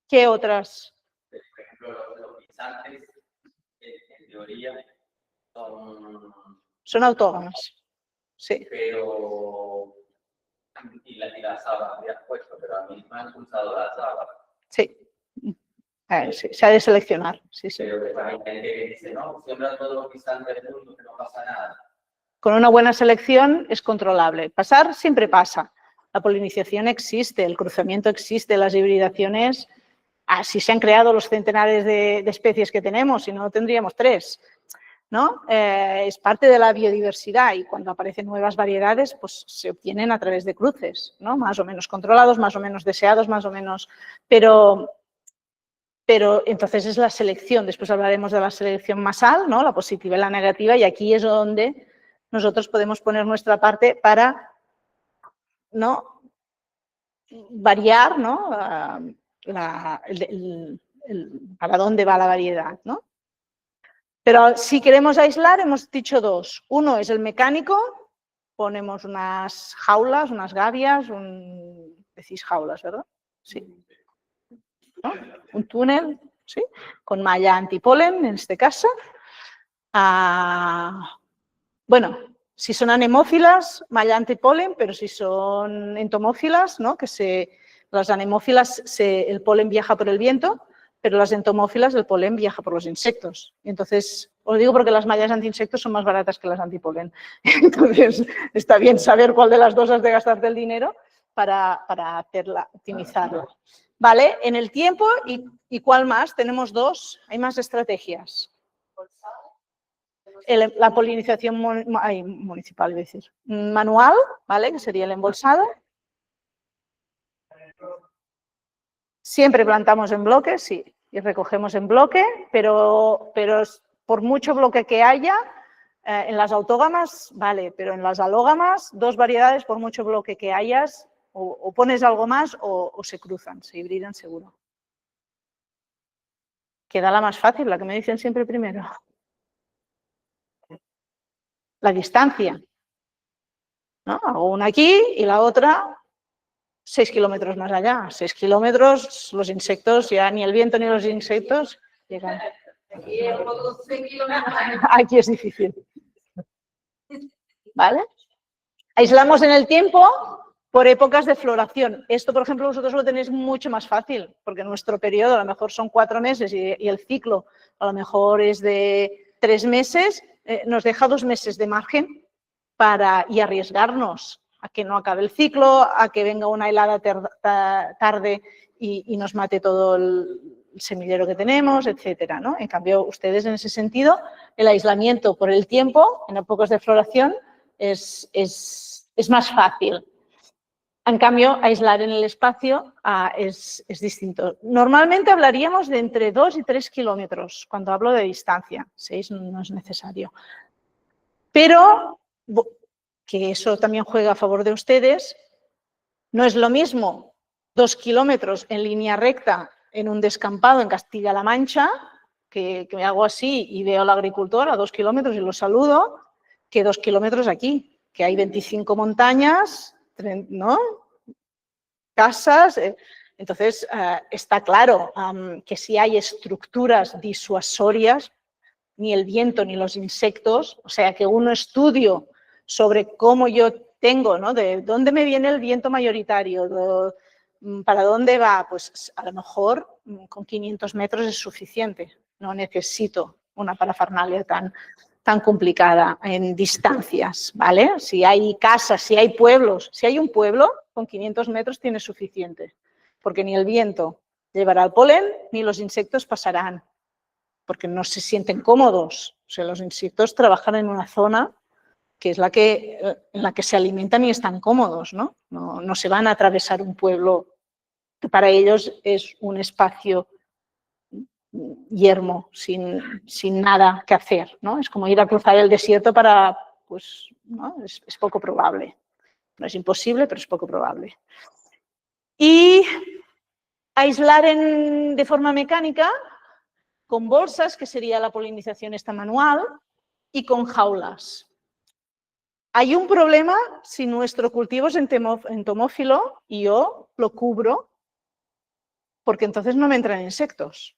¿Qué otras? Por ejemplo, los guisantes, en teoría, son autógamas. Sí. Pero... Y las habas habías puesto, pero a mí me han pulsado las habas. Sí. Sí, se ha de seleccionar. Sí. Pero también hay gente que dice, no, siembra todos los guisantes del mundo, que no pasa nada. Con una buena selección es controlable. Pasar siempre pasa. La polinización existe, el cruzamiento existe, las hibridaciones, así se han creado los centenares de especies que tenemos, si no tendríamos 3, ¿no? Es parte de la biodiversidad y cuando aparecen nuevas variedades, pues se obtienen a través de cruces, ¿no? Más o menos controlados, más o menos deseados, más o menos, pero entonces es la selección. Después hablaremos de la selección masal, ¿no? La positiva y la negativa, y aquí es donde nosotros podemos poner nuestra parte para, ¿no? Variar, ¿no? Para dónde va la variedad, ¿no? Pero si queremos aislar, hemos dicho 2. Uno es el mecánico, ponemos unas jaulas, unas gavias, decís jaulas, ¿verdad? Sí. ¿No? Un túnel, ¿sí? Con malla antipolen, en este caso. Bueno, si son anemófilas, malla antipolen, pero si son entomófilas, ¿no? Las anemófilas, el polen viaja por el viento, pero las entomófilas, el polen viaja por los insectos. Entonces, os digo porque las mallas anti-insectos son más baratas que las antipolen. Entonces, está bien saber cuál de las dos has de gastarte el dinero para optimizarla. ¿Vale? En el tiempo, ¿y cuál más? Tenemos 2, hay más estrategias. La polinización municipal, es decir, manual, ¿vale? Que sería el embolsado. Siempre plantamos en bloque, sí, y recogemos en bloque, pero por mucho bloque que haya, en las autógamas, vale, pero en las alógamas, 2 variedades, por mucho bloque que hayas, o pones algo más o se cruzan, se hibridan seguro. Queda la más fácil, la que me dicen siempre primero. La distancia, ¿no? Hago una aquí y la otra 6 kilómetros más allá. 6 kilómetros, los insectos, ya ni el viento ni los insectos llegan. Aquí es difícil. ¿Vale? Aislamos en el tiempo por épocas de floración. Esto, por ejemplo, vosotros lo tenéis mucho más fácil, porque nuestro periodo a lo mejor son 4 meses y el ciclo a lo mejor es de 3 meses, nos deja 2 meses de margen y arriesgarnos a que no acabe el ciclo, a que venga una helada tarde y nos mate todo el semillero que tenemos, etcétera, ¿no? En cambio, ustedes en ese sentido, el aislamiento por el tiempo en épocas de floración es más fácil. En cambio, aislar en el espacio es distinto. Normalmente hablaríamos de entre 2 y 3 kilómetros cuando hablo de distancia. 6 no es necesario. Pero, que eso también juega a favor de ustedes, no es lo mismo 2 kilómetros en línea recta en un descampado en Castilla-La Mancha, que me hago así y veo al agricultor a 2 kilómetros y lo saludo, que 2 kilómetros aquí, que hay 25 montañas, ¿no? Casas. Entonces, está claro que si hay estructuras disuasorias, ni el viento ni los insectos, o sea, que un estudio sobre cómo yo tengo, ¿no? De dónde me viene el viento mayoritario, para dónde va, pues a lo mejor con 500 metros es suficiente. No necesito una parafernalia tan complicada en distancias, ¿vale? Si hay casas, si hay pueblos, si hay un pueblo, con 500 metros tiene suficiente, porque ni el viento llevará el polen, ni los insectos pasarán, porque no se sienten cómodos. O sea, los insectos trabajan en una zona que es en la que se alimentan y están cómodos, ¿no? No se van a atravesar un pueblo que para ellos es un espacio yermo, sin nada que hacer, ¿no? Es como ir a cruzar el desierto pues, ¿no? Es poco probable. No es imposible, pero es poco probable. Y aislar de forma mecánica con bolsas, que sería la polinización esta manual, y con jaulas. Hay un problema si nuestro cultivo es entomófilo y yo lo cubro, porque entonces no me entran insectos.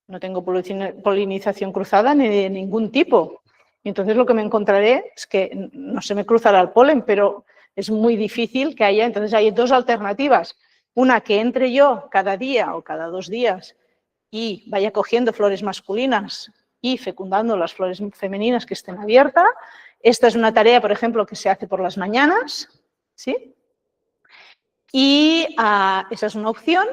No tengo polinización cruzada ni de ningún tipo. Y entonces lo que me encontraré es que no se me cruzará el polen, pero es muy difícil que haya. Entonces hay 2 alternativas. Una, que entre yo cada día o cada 2 días y vaya cogiendo flores masculinas y fecundando las flores femeninas que estén abiertas. Esta es una tarea, por ejemplo, que se hace por las mañanas, ¿sí? Y esa es una opción.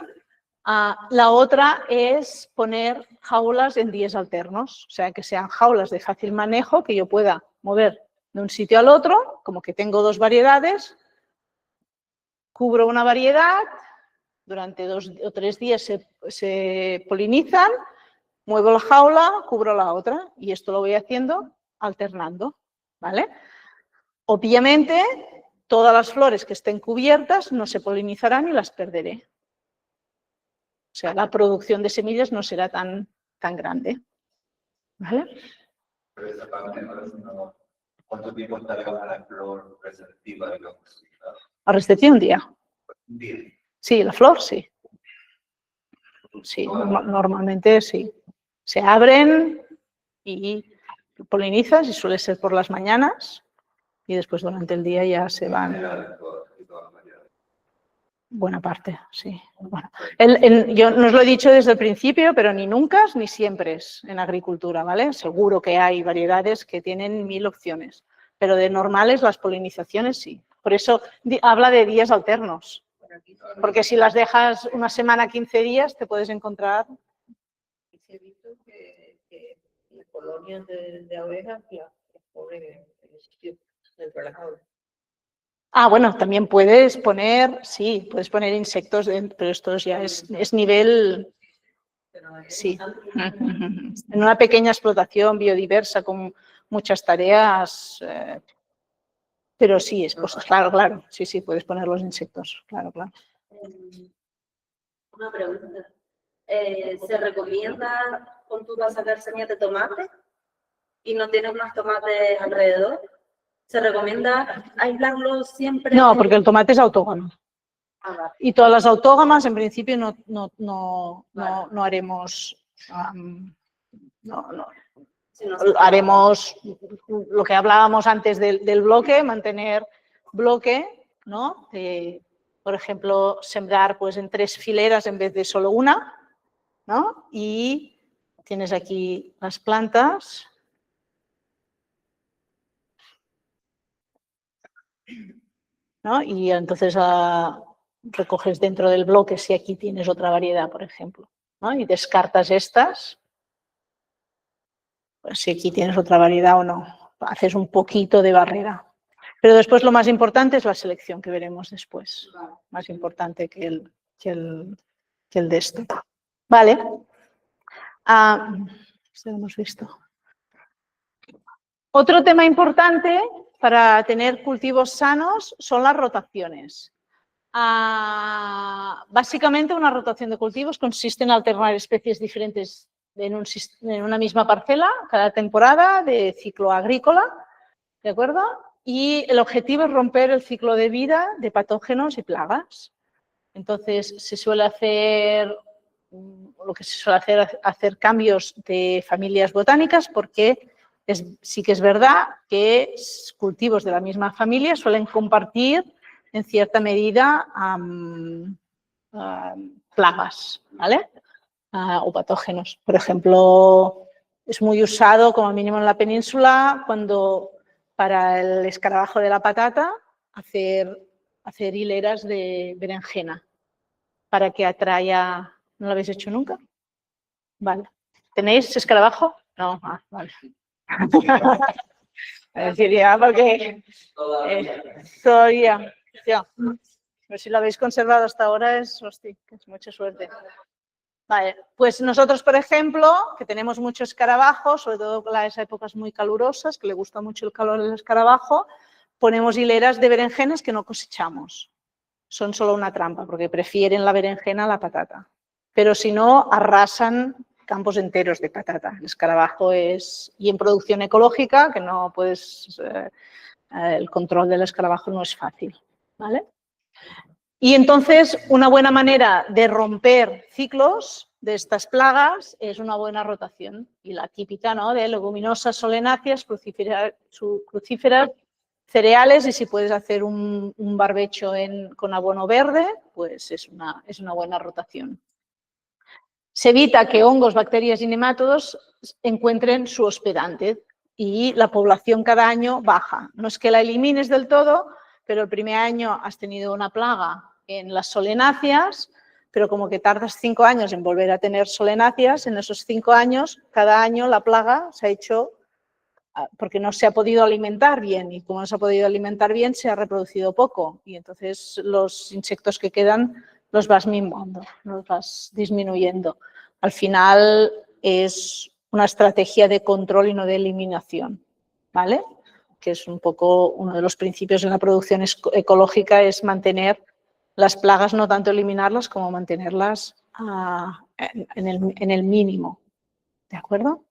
La otra es poner jaulas en días alternos, o sea, que sean jaulas de fácil manejo, que yo pueda mover de un sitio al otro, como que tengo 2 variedades, cubro una variedad, durante 2 o 3 días se polinizan, muevo la jaula, cubro la otra, y esto lo voy haciendo alternando, ¿vale? Obviamente, todas las flores que estén cubiertas no se polinizarán y las perderé. O sea, la producción de semillas no será tan grande, ¿vale? Pero esa parte no, ¿cuánto tiempo tarda la flor receptiva de la posibilidad? La recepción, un día. Un día. Sí, la flor, sí. Sí, normalmente sí. Se abren y polinizas y suele ser por las mañanas y después durante el día ya se van. Buena parte, sí. Bueno, yo no os lo he dicho desde el principio, pero ni nunca ni siempre es en agricultura, ¿vale? Seguro que hay variedades que tienen 1000 opciones, pero de normales las polinizaciones sí. Por eso habla de días alternos, porque si las dejas una semana, 15 días, te puedes encontrar. He visto que las colonias de abejas las ponen en el sitio dentro de la jaula. Bueno, también puedes poner, sí, puedes poner insectos, pero esto ya es nivel, sí. En una pequeña explotación biodiversa con muchas tareas, pero sí, claro, sí, puedes poner los insectos, claro. Una pregunta. ¿Se recomienda cuando tú vas a sacar semillas de tomate y no tienes más tomates alrededor? ¿Se recomienda aislarlo siempre? No, porque el tomate es autógamo. Y todas las autógamas, en principio, no haremos no. Si no Haremos lo que hablábamos antes del bloque, mantener bloque, ¿no? Por ejemplo, sembrar pues, en 3 fileras en vez de solo una, ¿no? Y tienes aquí las plantas. ¿No? Y entonces recoges dentro del bloque si aquí tienes otra variedad, por ejemplo, ¿no? Y descartas estas. Pues si aquí tienes otra variedad o no. Haces un poquito de barrera. Pero después lo más importante es la selección que veremos después. Más importante que el de esto. Vale. Esto lo hemos visto. Otro tema importante para tener cultivos sanos son las rotaciones. Básicamente una rotación de cultivos consiste en alternar especies diferentes en una misma parcela cada temporada de ciclo agrícola, ¿de acuerdo? Y el objetivo es romper el ciclo de vida de patógenos y plagas. Entonces se suele hacer, lo que se suele hacer cambios de familias botánicas porque sí que es verdad que cultivos de la misma familia suelen compartir en cierta medida plagas, ¿vale? O patógenos. Por ejemplo, es muy usado, como mínimo en la península, cuando para el escarabajo de la patata, hacer hileras de berenjena para que atraiga. ¿No lo habéis hecho nunca? Vale. ¿Tenéis escarabajo? No, vale. Diría porque todavía. Pero si lo habéis conservado hasta ahora es mucha suerte. Vale, pues nosotros, por ejemplo, que tenemos mucho escarabajo, sobre todo en las épocas muy calurosas, que le gusta mucho el calor del escarabajo, ponemos hileras de berenjenas que no cosechamos. Son solo una trampa, porque prefieren la berenjena a la patata. Pero si no, arrasan campos enteros de patata. El escarabajo y en producción ecológica, que no puedes, el control del escarabajo no es fácil, ¿vale? Y entonces, una buena manera de romper ciclos de estas plagas es una buena rotación. Y la típica, ¿no?, de leguminosas, solenáceas, crucíferas, cereales, y si puedes hacer un barbecho con abono verde, pues es una buena rotación. Se evita que hongos, bacterias y nemátodos encuentren su hospedante y la población cada año baja. No es que la elimines del todo, pero el primer año has tenido una plaga en las solenáceas, pero como que tardas 5 años en volver a tener solenáceas, en esos 5 años, cada año la plaga se ha hecho porque no se ha podido alimentar bien, y como no se ha podido alimentar bien, se ha reproducido poco, y entonces los insectos que quedan los vas minvando, los vas disminuyendo. Al final es una estrategia de control y no de eliminación, ¿vale? Que es un poco uno de los principios en la producción ecológica, es mantener las plagas, no tanto eliminarlas como mantenerlas en el mínimo, ¿de acuerdo?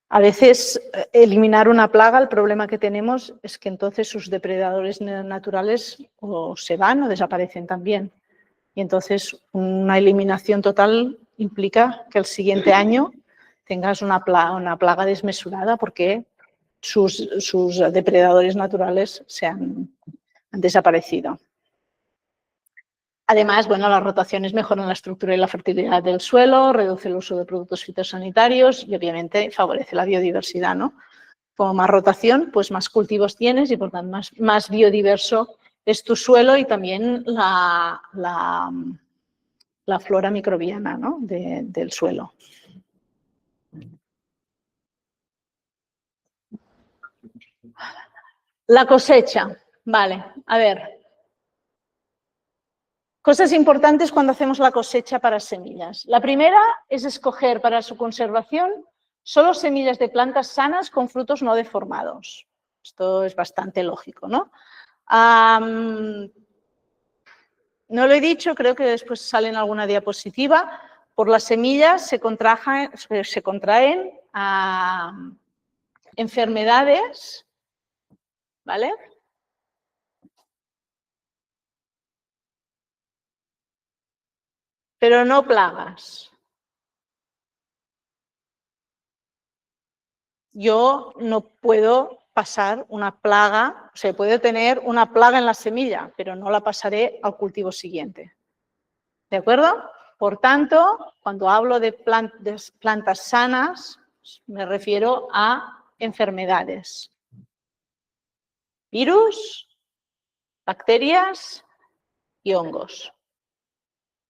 A veces eliminar una plaga, el problema que tenemos es que entonces sus depredadores naturales o se van o desaparecen también. Y entonces una eliminación total implica que el siguiente año tengas una plaga desmesurada porque sus depredadores naturales han desaparecido. Además, bueno, las rotaciones mejoran la estructura y la fertilidad del suelo, reduce el uso de productos fitosanitarios y obviamente favorece la biodiversidad, ¿no? Como más rotación, pues más cultivos tienes y por tanto más biodiverso es tu suelo y también la flora microbiana, ¿no?, del suelo. La cosecha, vale, a ver. Cosas importantes cuando hacemos la cosecha para semillas. La primera es escoger para su conservación solo semillas de plantas sanas con frutos no deformados. Esto es bastante lógico, ¿no? No lo he dicho, creo que después sale en alguna diapositiva. Por las semillas se contraen enfermedades, ¿vale? Pero no plagas. yo no puedo pasar una plaga, o sea, puedo tener una plaga en la semilla, pero no la pasaré al cultivo siguiente. ¿De acuerdo? Por tanto, cuando hablo de plantas sanas, me refiero a enfermedades. Virus, bacterias y hongos.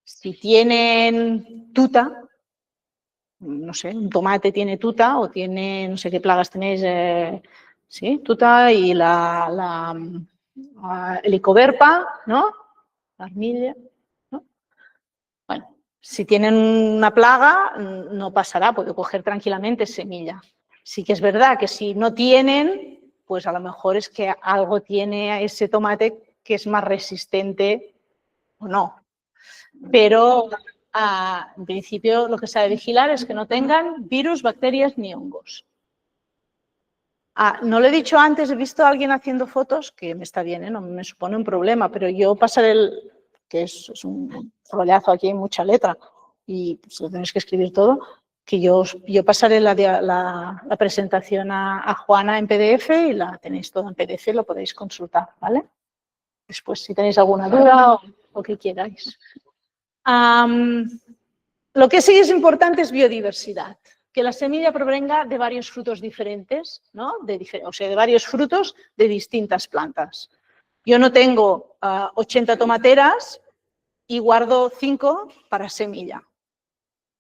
Si tienen tuta, no sé, un tomate tiene tuta o tiene, no sé qué plagas tenéis, sí, tuta y la helicoverpa, ¿no? La armilla, ¿no? Bueno, si tienen una plaga, no pasará, puedo coger tranquilamente semilla. Sí que es verdad que si no tienen, pues a lo mejor es que algo tiene ese tomate que es más resistente o no. Pero en principio lo que se ha de vigilar es que no tengan virus, bacterias ni hongos. No lo he dicho antes, he visto a alguien haciendo fotos, que me está bien, no me supone un problema, pero yo pasaré que es un rollazo aquí, mucha letra, y pues, lo tenéis que escribir todo, que yo pasaré la presentación a Juana en PDF y la tenéis toda en PDF y lo podéis consultar, ¿vale? Después, si tenéis alguna duda o lo que queráis. Lo que sí es importante es biodiversidad, que la semilla provenga de varios frutos diferentes, ¿no? O sea, de varios frutos de distintas plantas. Yo no tengo 80 tomateras y guardo 5 para semilla.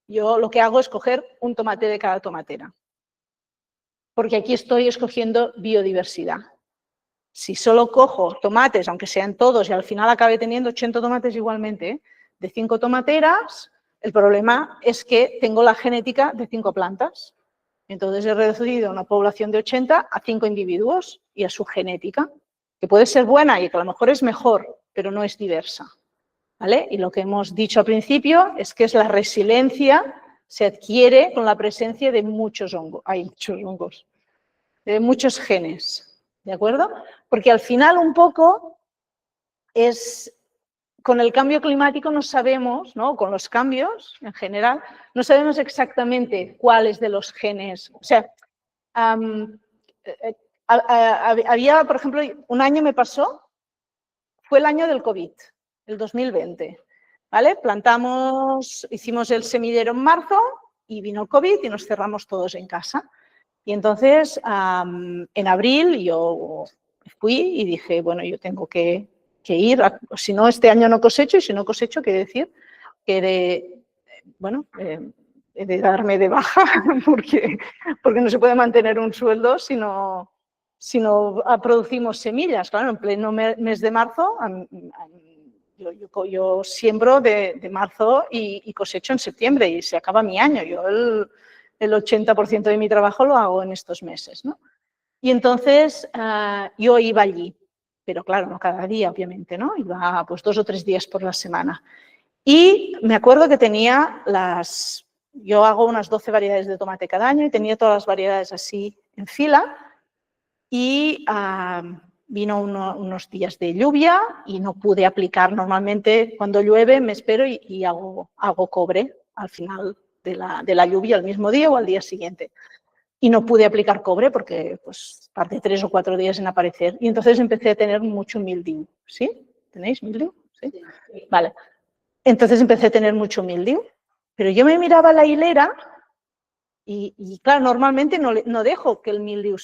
Yo lo que hago es coger un tomate de cada tomatera, porque aquí estoy escogiendo biodiversidad. Si solo cojo tomates, aunque sean todos, y al final acabe teniendo 80 tomates igualmente, de 5 tomateras, el problema es que tengo la genética de 5 plantas. Entonces he reducido una población de 80 a 5 individuos y a su genética, que puede ser buena y que a lo mejor es mejor, pero no es diversa. ¿Vale? Y lo que hemos dicho al principio es que la resiliencia se adquiere con la presencia de muchos hongos, de muchos genes. ¿De acuerdo? Porque al final un poco es, con el cambio climático no sabemos, ¿no? Con los cambios en general, no sabemos exactamente cuáles de los genes, o sea, había, por ejemplo, un año me pasó, fue el año del COVID, el 2020, ¿vale? Hicimos el semillero en marzo y vino el COVID y nos cerramos todos en casa. Y entonces, en abril yo fui y dije, bueno, yo tengo que ir, si no, este año no cosecho, y si no cosecho, quiere decir que he de darme de baja porque no se puede mantener un sueldo si no producimos semillas. Claro, en pleno mes de marzo, yo siembro de marzo y cosecho en septiembre y se acaba mi año. Yo el 80% de mi trabajo lo hago en estos meses, ¿no? Y entonces yo iba allí, pero claro, no cada día, obviamente, ¿no? Iba pues 2 o 3 días por la semana. Y me acuerdo que tenía yo hago unas 12 variedades de tomate cada año y tenía todas las variedades así en fila y vino unos días de lluvia y no pude aplicar. Normalmente cuando llueve me espero y hago cobre al final de la lluvia, el mismo día o al día siguiente. Y no pude aplicar cobre porque pues, tardé 3 o 4 días en aparecer. Y entonces empecé a tener mucho mildiu. ¿Sí? ¿Tenéis mildiu? ¿Sí? Vale. Entonces empecé a tener mucho mildiu. Pero yo me miraba la hilera y claro, normalmente no dejo que el mildiu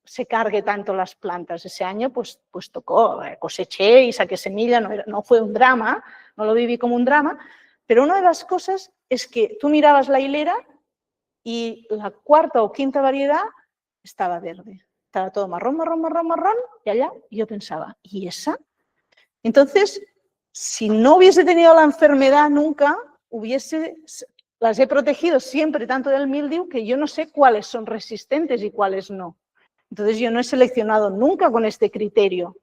se cargue tanto las plantas. Ese año pues tocó, coseché y saqué semilla, no fue un drama, no lo viví como un drama. Pero una de las cosas es que tú mirabas la hilera y la 4ª o 5ª variedad estaba verde. Estaba todo marrón, y allá. Y yo pensaba, ¿y esa? Entonces, si no hubiese tenido la enfermedad nunca, las he protegido siempre tanto del mildiu que yo no sé cuáles son resistentes y cuáles no. Entonces, yo no he seleccionado nunca con este criterio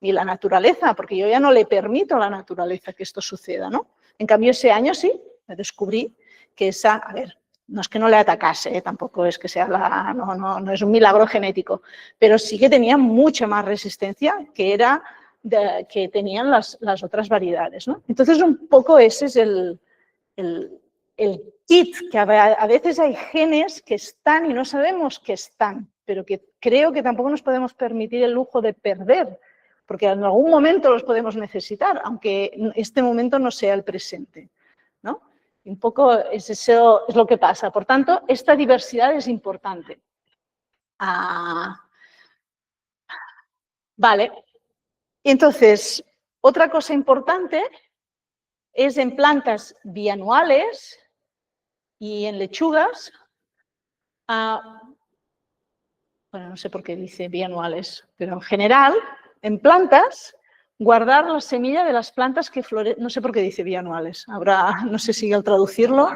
ni la naturaleza, porque yo ya no le permito a la naturaleza que esto suceda, ¿no? En cambio, ese año sí, me descubrí que a ver, no es que no le atacase, tampoco es que sea no es un milagro genético, pero sí que tenía mucha más resistencia que tenían las otras variedades, ¿no? Entonces, un poco ese es el KIT, que a veces hay genes que están y no sabemos que están, pero que creo que tampoco nos podemos permitir el lujo de perder, porque en algún momento los podemos necesitar, aunque este momento no sea el presente, ¿no? Y un poco eso es lo que pasa. Por tanto, esta diversidad es importante. Vale. Entonces, otra cosa importante es en plantas bianuales y en lechugas. Bueno, no sé por qué dice bianuales, pero en general, en plantas, guardar la semilla de las plantas que florecen. No sé por qué dice bianuales. Habrá, no sé si al traducirlo.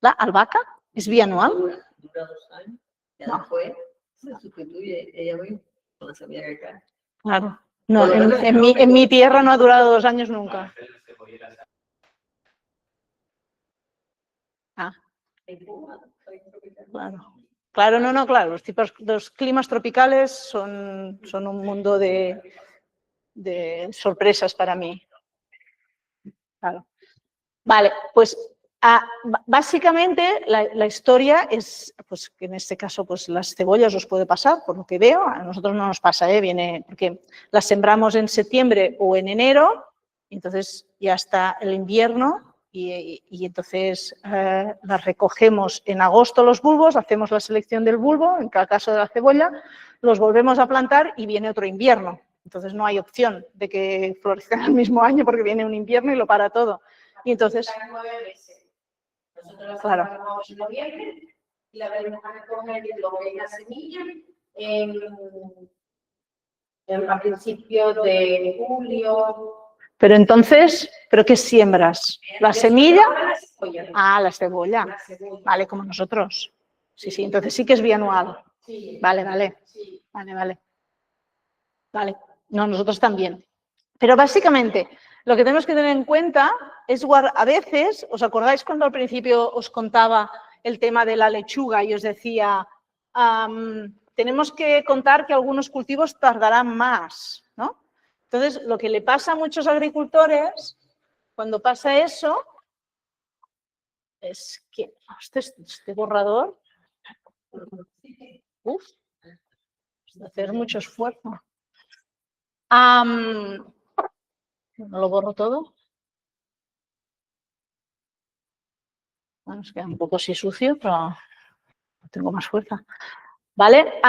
¿La albahaca es bianual? Dura 2 años. Ya No. después se sustituye ella misma con la semilla que cae. Claro. No, en mi tierra no ha durado 2 años nunca. Ah. Claro. Claro, no, claro. Los climas tropicales son un mundo de sorpresas para mí. Claro. Vale, pues básicamente la historia es, pues que en este caso, pues las cebollas os puede pasar, por lo que veo. A nosotros no nos pasa, viene porque las sembramos en septiembre o en enero, y entonces ya está el invierno. Y entonces las recogemos en agosto los bulbos, hacemos la selección del bulbo, en cada caso de la cebolla, los volvemos a plantar y viene otro invierno. Entonces no hay opción de que florezcan el mismo año porque viene un invierno y lo para todo. Y entonces, 9 meses. Nosotros la claro. sembramos en noviembre y la venimos a recoger lo que es la semilla a principios de julio. Pero entonces, ¿pero qué siembras? ¿La semilla? La cebolla. Ah, la cebolla. La cebolla. Vale, como nosotros. Sí, entonces sí que es bianual. Sí. Vale. Sí. Vale. No, nosotros también. Pero básicamente, lo que tenemos que tener en cuenta es a veces, ¿os acordáis cuando al principio os contaba el tema de la lechuga y os decía, tenemos que contar que algunos cultivos tardarán más, ¿no? Entonces, lo que le pasa a muchos agricultores cuando pasa eso es que este borrador, es de hacer mucho esfuerzo. ¿No lo borro todo? Bueno, es que un poco así sucio, pero tengo más fuerza. ¿Vale?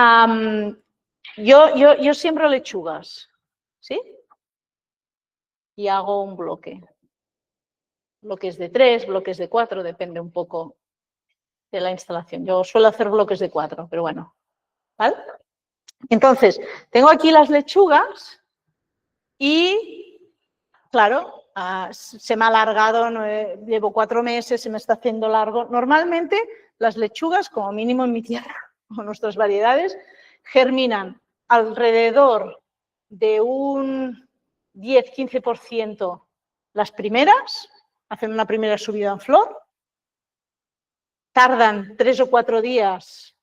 Yo siembro lechugas, ¿sí? Y hago un bloque. Bloques de 3, bloques de 4, depende un poco de la instalación. Yo suelo hacer bloques de 4, pero bueno. ¿Vale? Entonces, tengo aquí las lechugas y, claro, se me ha alargado, llevo 4 meses, se me está haciendo largo. Normalmente las lechugas, como mínimo en mi tierra o nuestras variedades, germinan alrededor de un 10-15% las primeras, hacen una primera subida en flor, tardan 3 o 4 días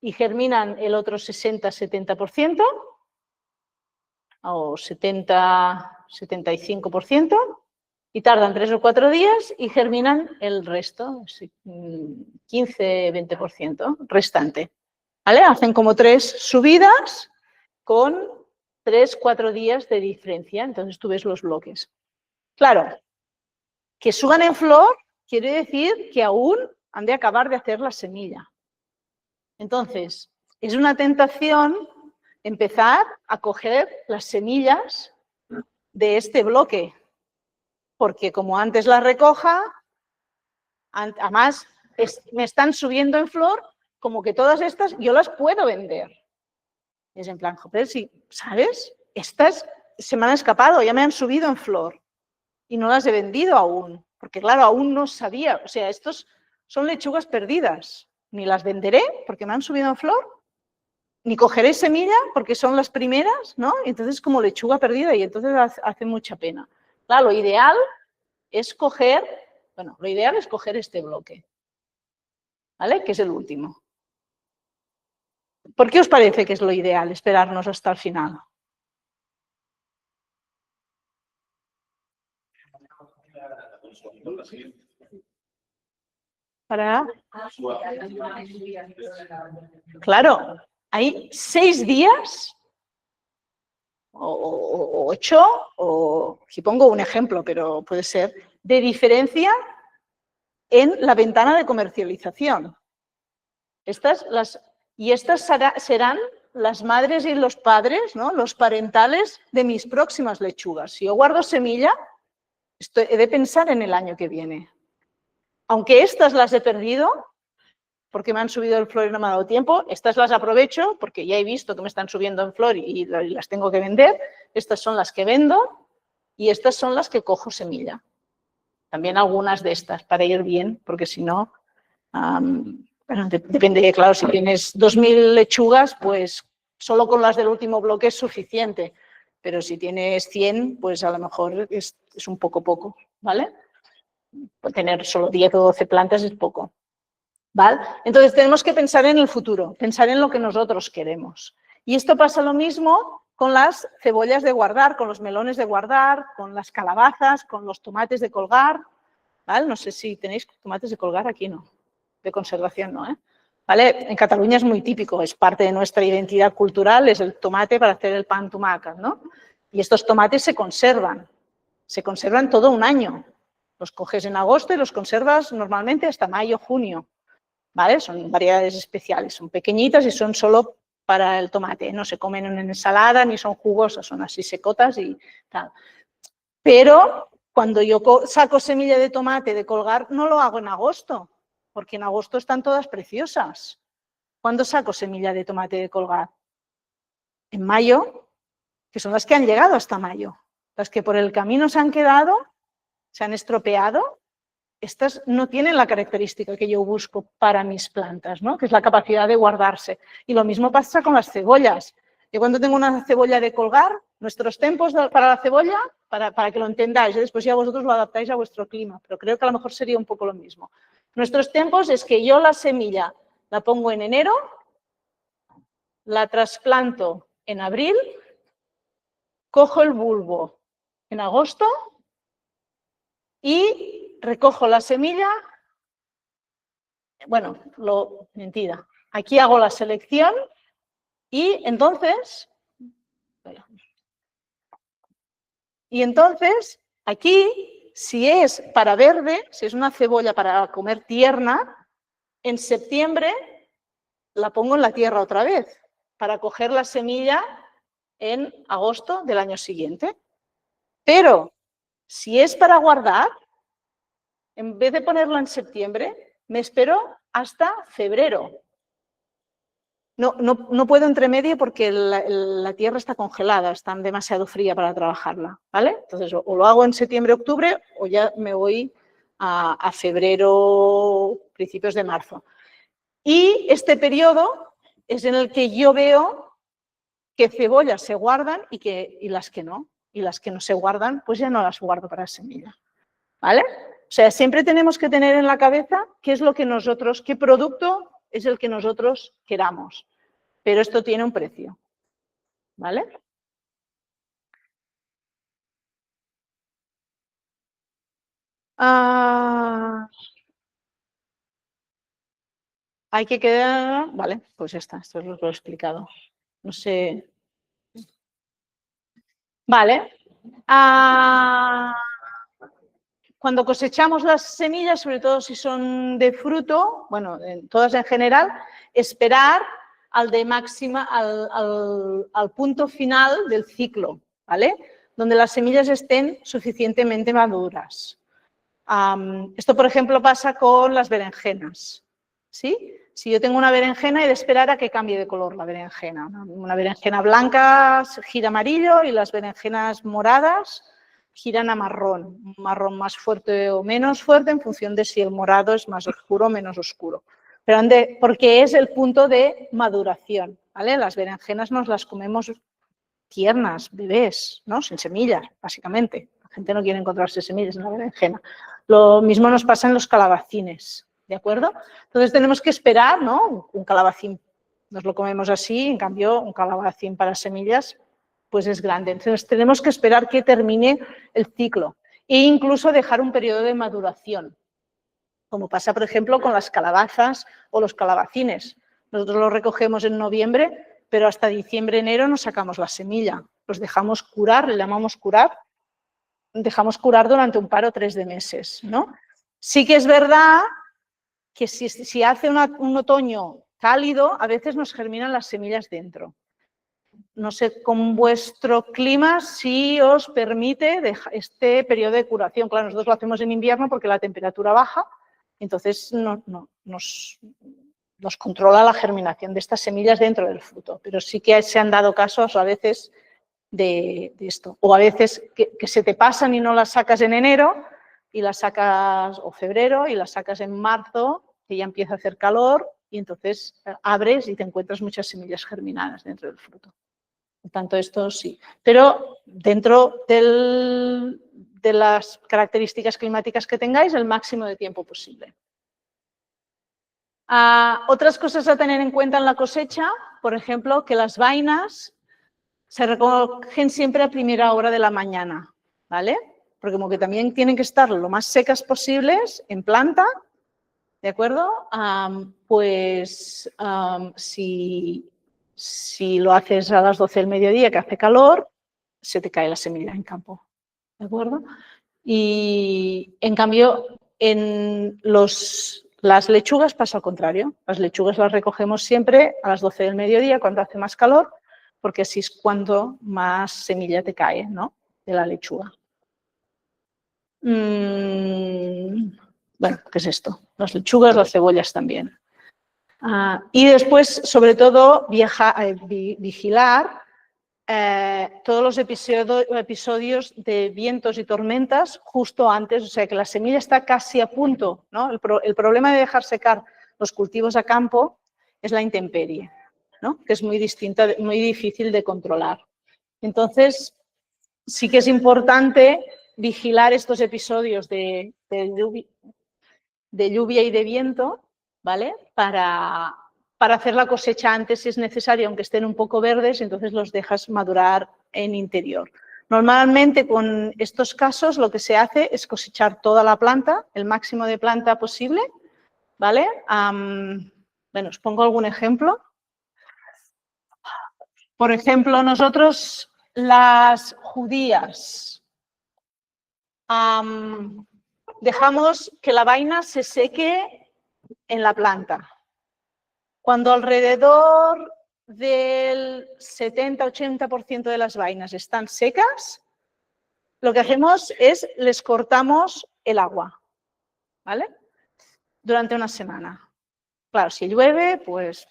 y germinan el otro 60-70% o 70-75%. Y tardan 3 o 4 días y germinan el resto, 15-20% restante. ¿Vale? Hacen como 3 subidas con 3-4 días de diferencia. Entonces tú ves los bloques. Claro, que suban en flor quiere decir que aún han de acabar de hacer la semilla. Entonces, es una tentación empezar a coger las semillas de este bloque. Porque como antes la recoja, además me están subiendo en flor, como que todas estas yo las puedo vender. Es en plan, joder, sí, ¿sabes? Estas se me han escapado, ya me han subido en flor y no las he vendido aún. Porque claro, aún no sabía, o sea, estos son lechugas perdidas. Ni las venderé porque me han subido en flor, ni cogeré semilla porque son las primeras, ¿no? Entonces como lechuga perdida y entonces hace mucha pena. Claro, lo ideal es coger este bloque, ¿vale? Que es el último. ¿Por qué os parece que es lo ideal esperarnos hasta el final? para... Claro, hay 6 días o 8, o si pongo un ejemplo, pero puede ser, de diferencia en la ventana de comercialización. Estas serán las madres y los padres, ¿no? Los parentales de mis próximas lechugas. Si yo guardo semilla, he de pensar en el año que viene. Aunque estas las he perdido, porque me han subido el flor y no me ha dado tiempo, estas las aprovecho porque ya he visto que me están subiendo en flor y las tengo que vender. Estas son las que vendo y estas son las que cojo semilla. También algunas de estas para ir bien, porque si no, bueno, depende, claro, si tienes 2000 lechugas, pues solo con las del último bloque es suficiente. Pero si tienes 100, pues a lo mejor es un poco, ¿vale? Tener solo 10 o 12 plantas es poco, ¿vale? Entonces tenemos que pensar en el futuro, pensar en lo que nosotros queremos. Y esto pasa lo mismo con las cebollas de guardar, con los melones de guardar, con las calabazas, con los tomates de colgar, ¿vale? No sé si tenéis tomates de colgar, aquí no, de conservación no, ¿eh? ¿Vale? En Cataluña es muy típico, es parte de nuestra identidad cultural, es el tomate para hacer el pan tumaca, ¿no? Y estos tomates se conservan todo un año. Los coges en agosto y los conservas normalmente hasta mayo, junio, ¿vale? Son variedades especiales, son pequeñitas y son solo para el tomate. No se comen en ensalada ni son jugosas, son así secotas y tal. Pero cuando yo saco semilla de tomate de colgar, no lo hago en agosto, porque en agosto están todas preciosas. ¿Cuándo saco semilla de tomate de colgar? En mayo, que son las que han llegado hasta mayo. Las que por el camino se han quedado, se han estropeado, estas no tienen la característica que yo busco para mis plantas, ¿no? Que es la capacidad de guardarse. Y lo mismo pasa con las cebollas. Yo cuando tengo una cebolla de colgar, nuestros tiempos para la cebolla, para que lo entendáis, después ya vosotros lo adaptáis a vuestro clima, pero creo que a lo mejor sería un poco lo mismo. Nuestros tiempos es que yo la semilla la pongo en enero, la trasplanto en abril, cojo el bulbo en agosto y recojo la semilla, bueno, mentira, aquí hago la selección y entonces aquí, si es para verde, si es una cebolla para comer tierna, en septiembre la pongo en la tierra otra vez para coger la semilla en agosto del año siguiente. Pero si es para guardar, en vez de ponerlo en septiembre, me espero hasta febrero. No puedo entre medio porque la tierra está congelada, está demasiado fría para trabajarla, ¿vale? Entonces, o lo hago en septiembre, octubre, o ya me voy a febrero, principios de marzo. Y este periodo es en el que yo veo qué cebollas se guardan y las que no. Y las que no se guardan, pues ya no las guardo para semilla, ¿vale? O sea, siempre tenemos que tener en la cabeza qué producto es el que nosotros queramos. Pero esto tiene un precio, ¿vale? Hay que quedar... Vale, pues ya está, esto es lo que he explicado. No sé... Vale. Cuando cosechamos las semillas, sobre todo si son de fruto, bueno, todas en general, esperar al punto final del ciclo, ¿vale? Donde las semillas estén suficientemente maduras. Esto, por ejemplo, pasa con las berenjenas, ¿sí? Si yo tengo una berenjena, he de esperar a que cambie de color la berenjena. Una berenjena blanca gira amarillo y las berenjenas moradas giran a marrón. Un marrón más fuerte o menos fuerte en función de si el morado es más oscuro o menos oscuro. Pero porque es el punto de maduración, ¿vale? Las berenjenas nos las comemos tiernas, bebés, ¿no? Sin semillas, básicamente. La gente no quiere encontrarse semillas en la berenjena. Lo mismo nos pasa en los calabacines, ¿de acuerdo? Entonces tenemos que esperar, ¿no? Un calabacín nos lo comemos así, en cambio un calabacín para semillas pues es grande. Entonces tenemos que esperar que termine el ciclo e incluso dejar un periodo de maduración. como pasa, por ejemplo, con las calabazas o los calabacines. Nosotros los recogemos en noviembre, pero hasta diciembre, enero no sacamos la semilla. Los dejamos curar, le llamamos curar, dejamos curar durante un par o 3 de meses, ¿no? Sí que es verdad que si hace un otoño cálido, a veces nos germinan las semillas dentro. No sé con vuestro clima si os permite este periodo de curación. Claro, nosotros lo hacemos en invierno porque la temperatura baja, entonces nos controla la germinación de estas semillas dentro del fruto. Pero sí que se han dado casos a veces de esto. O a veces que se te pasan y no las sacas en enero y las sacas, o febrero, y las sacas en marzo, que ya empieza a hacer calor, y entonces abres y te encuentras muchas semillas germinadas dentro del fruto. Por tanto, esto sí. Pero dentro de las características climáticas que tengáis, el máximo de tiempo posible. Otras cosas a tener en cuenta en la cosecha, por ejemplo, que las vainas se recogen siempre a primera hora de la mañana, ¿vale? Porque como que también tienen que estar lo más secas posibles en planta, ¿de acuerdo? Si lo haces a las 12 del mediodía, que hace calor, se te cae la semilla en campo, ¿de acuerdo? Y en cambio, en las lechugas pasa al contrario. Las lechugas las recogemos siempre a las 12 del mediodía, cuando hace más calor, porque así es cuando más semilla te cae, ¿no? De la lechuga. Bueno, ¿qué es esto? Las lechugas, las cebollas también. Y después, sobre todo, vigilar todos los episodios de vientos y tormentas justo antes, o sea que la semilla está casi a punto, ¿no? El problema de dejar secar los cultivos a campo es la intemperie, ¿no? Que es muy distinta, muy difícil de controlar. Entonces, sí que es importante vigilar estos episodios de lluvia y de viento, ¿vale? Para hacer la cosecha antes si es necesario, aunque estén un poco verdes, entonces los dejas madurar en interior. Normalmente con estos casos lo que se hace es cosechar toda la planta, el máximo de planta posible, ¿vale? Bueno, os pongo algún ejemplo. Por ejemplo, nosotros las judías dejamos que la vaina se seque en la planta. Cuando alrededor del 70-80% de las vainas están secas, lo que hacemos es les cortamos el agua, ¿vale? Durante una semana. Claro, si llueve, pues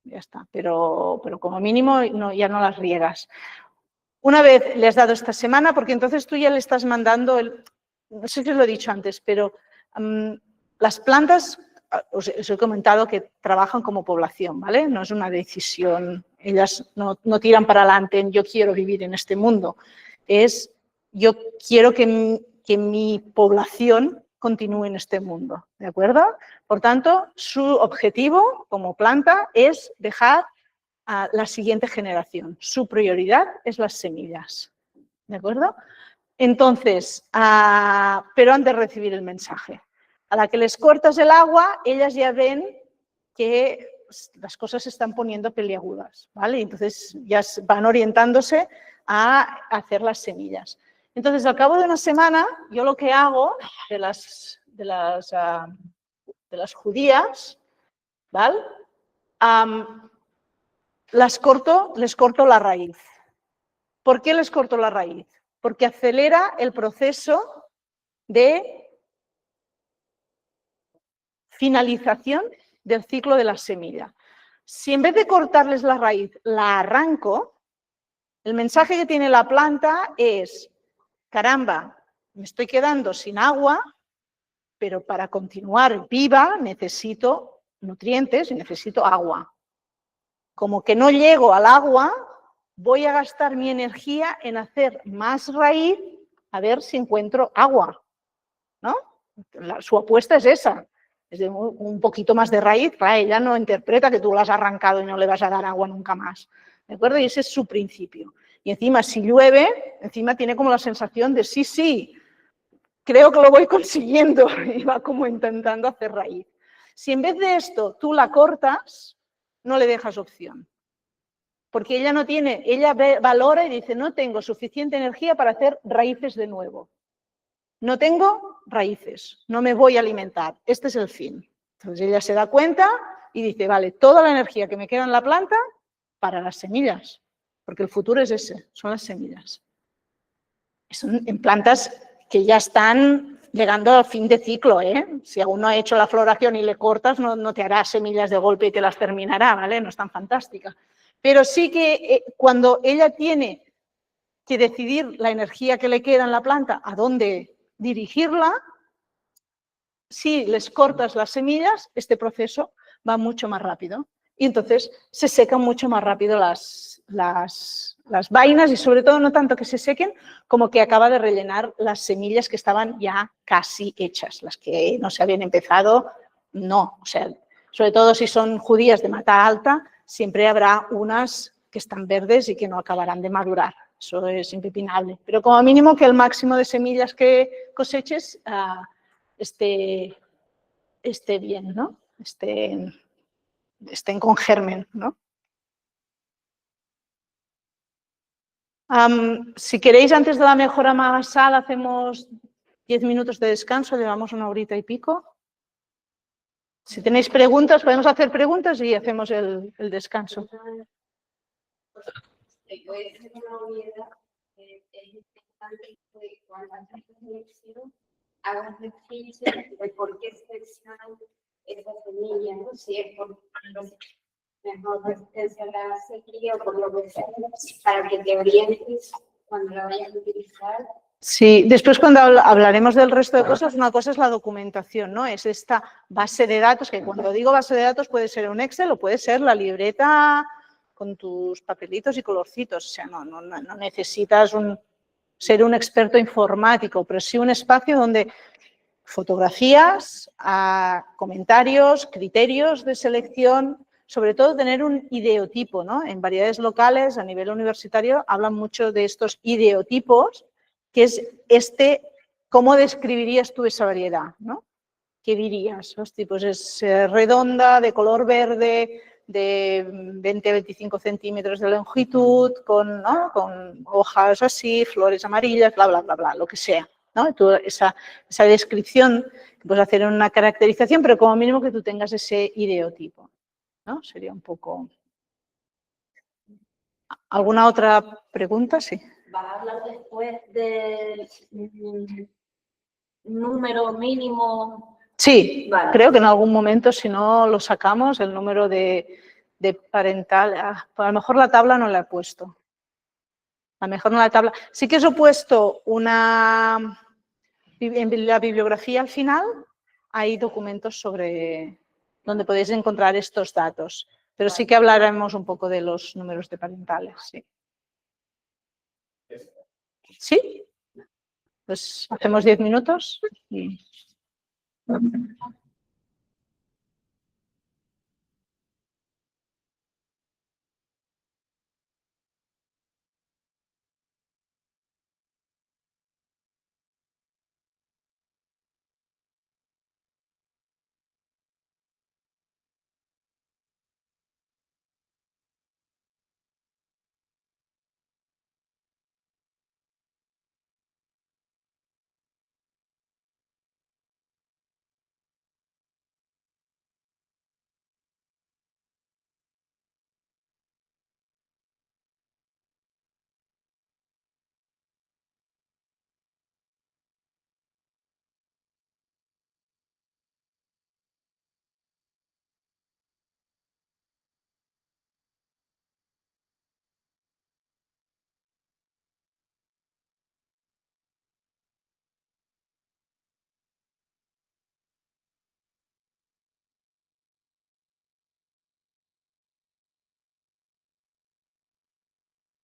ya está, pero como mínimo ya no las riegas. Una vez le has dado esta semana, porque entonces tú ya le estás mandando, no sé si os lo he dicho antes, pero las plantas, os he comentado que trabajan como población, ¿vale? No es una decisión, ellas no tiran para adelante en yo quiero vivir en este mundo, es yo quiero que mi población continúe en este mundo, ¿de acuerdo? Por tanto, su objetivo como planta es dejar a la siguiente generación. Su prioridad es las semillas, ¿de acuerdo? Entonces, pero han de recibir el mensaje. A la que les cortas el agua, ellas ya ven que las cosas se están poniendo peliagudas, ¿vale? Entonces ya van orientándose a hacer las semillas. Entonces, al cabo de una semana, yo lo que hago de las judías, ¿vale? Les corto la raíz. ¿Por qué les corto la raíz? Porque acelera el proceso de finalización del ciclo de la semilla. Si en vez de cortarles la raíz, la arranco, el mensaje que tiene la planta es, caramba, me estoy quedando sin agua, pero para continuar viva necesito nutrientes y necesito agua. Como que no llego al agua, voy a gastar mi energía en hacer más raíz a ver si encuentro agua, ¿no? Su apuesta es esa. Es de un poquito más de raíz, claro, ella no interpreta que tú la has arrancado y no le vas a dar agua nunca más, ¿de acuerdo? Y ese es su principio. Y encima, si llueve, encima tiene como la sensación de sí, creo que lo voy consiguiendo y va como intentando hacer raíz. Si en vez de esto tú la cortas, no le dejas opción. Porque ella no tiene, ella valora y dice, no tengo suficiente energía para hacer raíces de nuevo. No tengo raíces, no me voy a alimentar. Este es el fin. Entonces ella se da cuenta y dice, vale, toda la energía que me queda en la planta para las semillas. Porque el futuro es ese, son las semillas. Son en plantas que ya están llegando al fin de ciclo, ¿eh? Si aún no ha hecho la floración y le cortas, no te hará semillas de golpe y te las terminará, ¿vale? No es tan fantástica. Pero sí que cuando ella tiene que decidir la energía que le queda en la planta, a dónde dirigirla, si les cortas las semillas, este proceso va mucho más rápido. Y entonces se secan mucho más rápido las vainas y sobre todo no tanto que se sequen como que acaba de rellenar las semillas que estaban ya casi hechas. Las que no se habían empezado, no. O sea, sobre todo si son judías de mata alta, siempre habrá unas que están verdes y que no acabarán de madurar. Eso es impepinable. Pero como mínimo que el máximo de semillas que coseches esté bien, ¿no? Estén con germen, ¿no? Si queréis, antes de la mejora basal, hacemos 10 minutos de descanso, llevamos 1 horita y pico. Si tenéis preguntas, podemos hacer preguntas y hacemos el descanso. Voy a hacer una obviedad. Es importante que cuando haces la selección hagas referencia de por qué seleccionan esa semilla, ¿no? Si es por mejor resistencia a la sequía o por lo que sea, para que te orientes cuando la vayas a utilizar. Sí, después cuando hablaremos del resto de cosas, una cosa es la documentación, ¿no? Es esta base de datos, que cuando digo base de datos puede ser un Excel o puede ser la libreta con tus papelitos y colorcitos. O sea, no necesitas ser un experto informático, pero sí un espacio donde fotografías, comentarios, criterios de selección, sobre todo tener un ideotipo, ¿no? En variedades locales, a nivel universitario, hablan mucho de estos ideotipos, que es ¿cómo describirías tú esa variedad, ¿no? ¿Qué dirías? Hostia, pues es redonda, de color verde, de 20-25 centímetros de longitud, con hojas así, flores amarillas, bla, bla, bla, bla, lo que sea, ¿no? Tú, esa descripción que puedes hacer en una caracterización, pero como mínimo que tú tengas ese ideotipo, ¿no? Sería un poco... ¿Alguna otra pregunta? Sí. ¿Vas a hablar después del número mínimo? Sí, Vale. creo que en algún momento, si no lo sacamos, el número de parental, a lo mejor la tabla no la he puesto. A lo mejor no la tabla. Sí que os he puesto en la bibliografía al final, hay documentos sobre donde podéis encontrar estos datos. Pero sí que hablaremos un poco de los números de parentales, sí. ¿Sí? Pues hacemos 10 minutos y...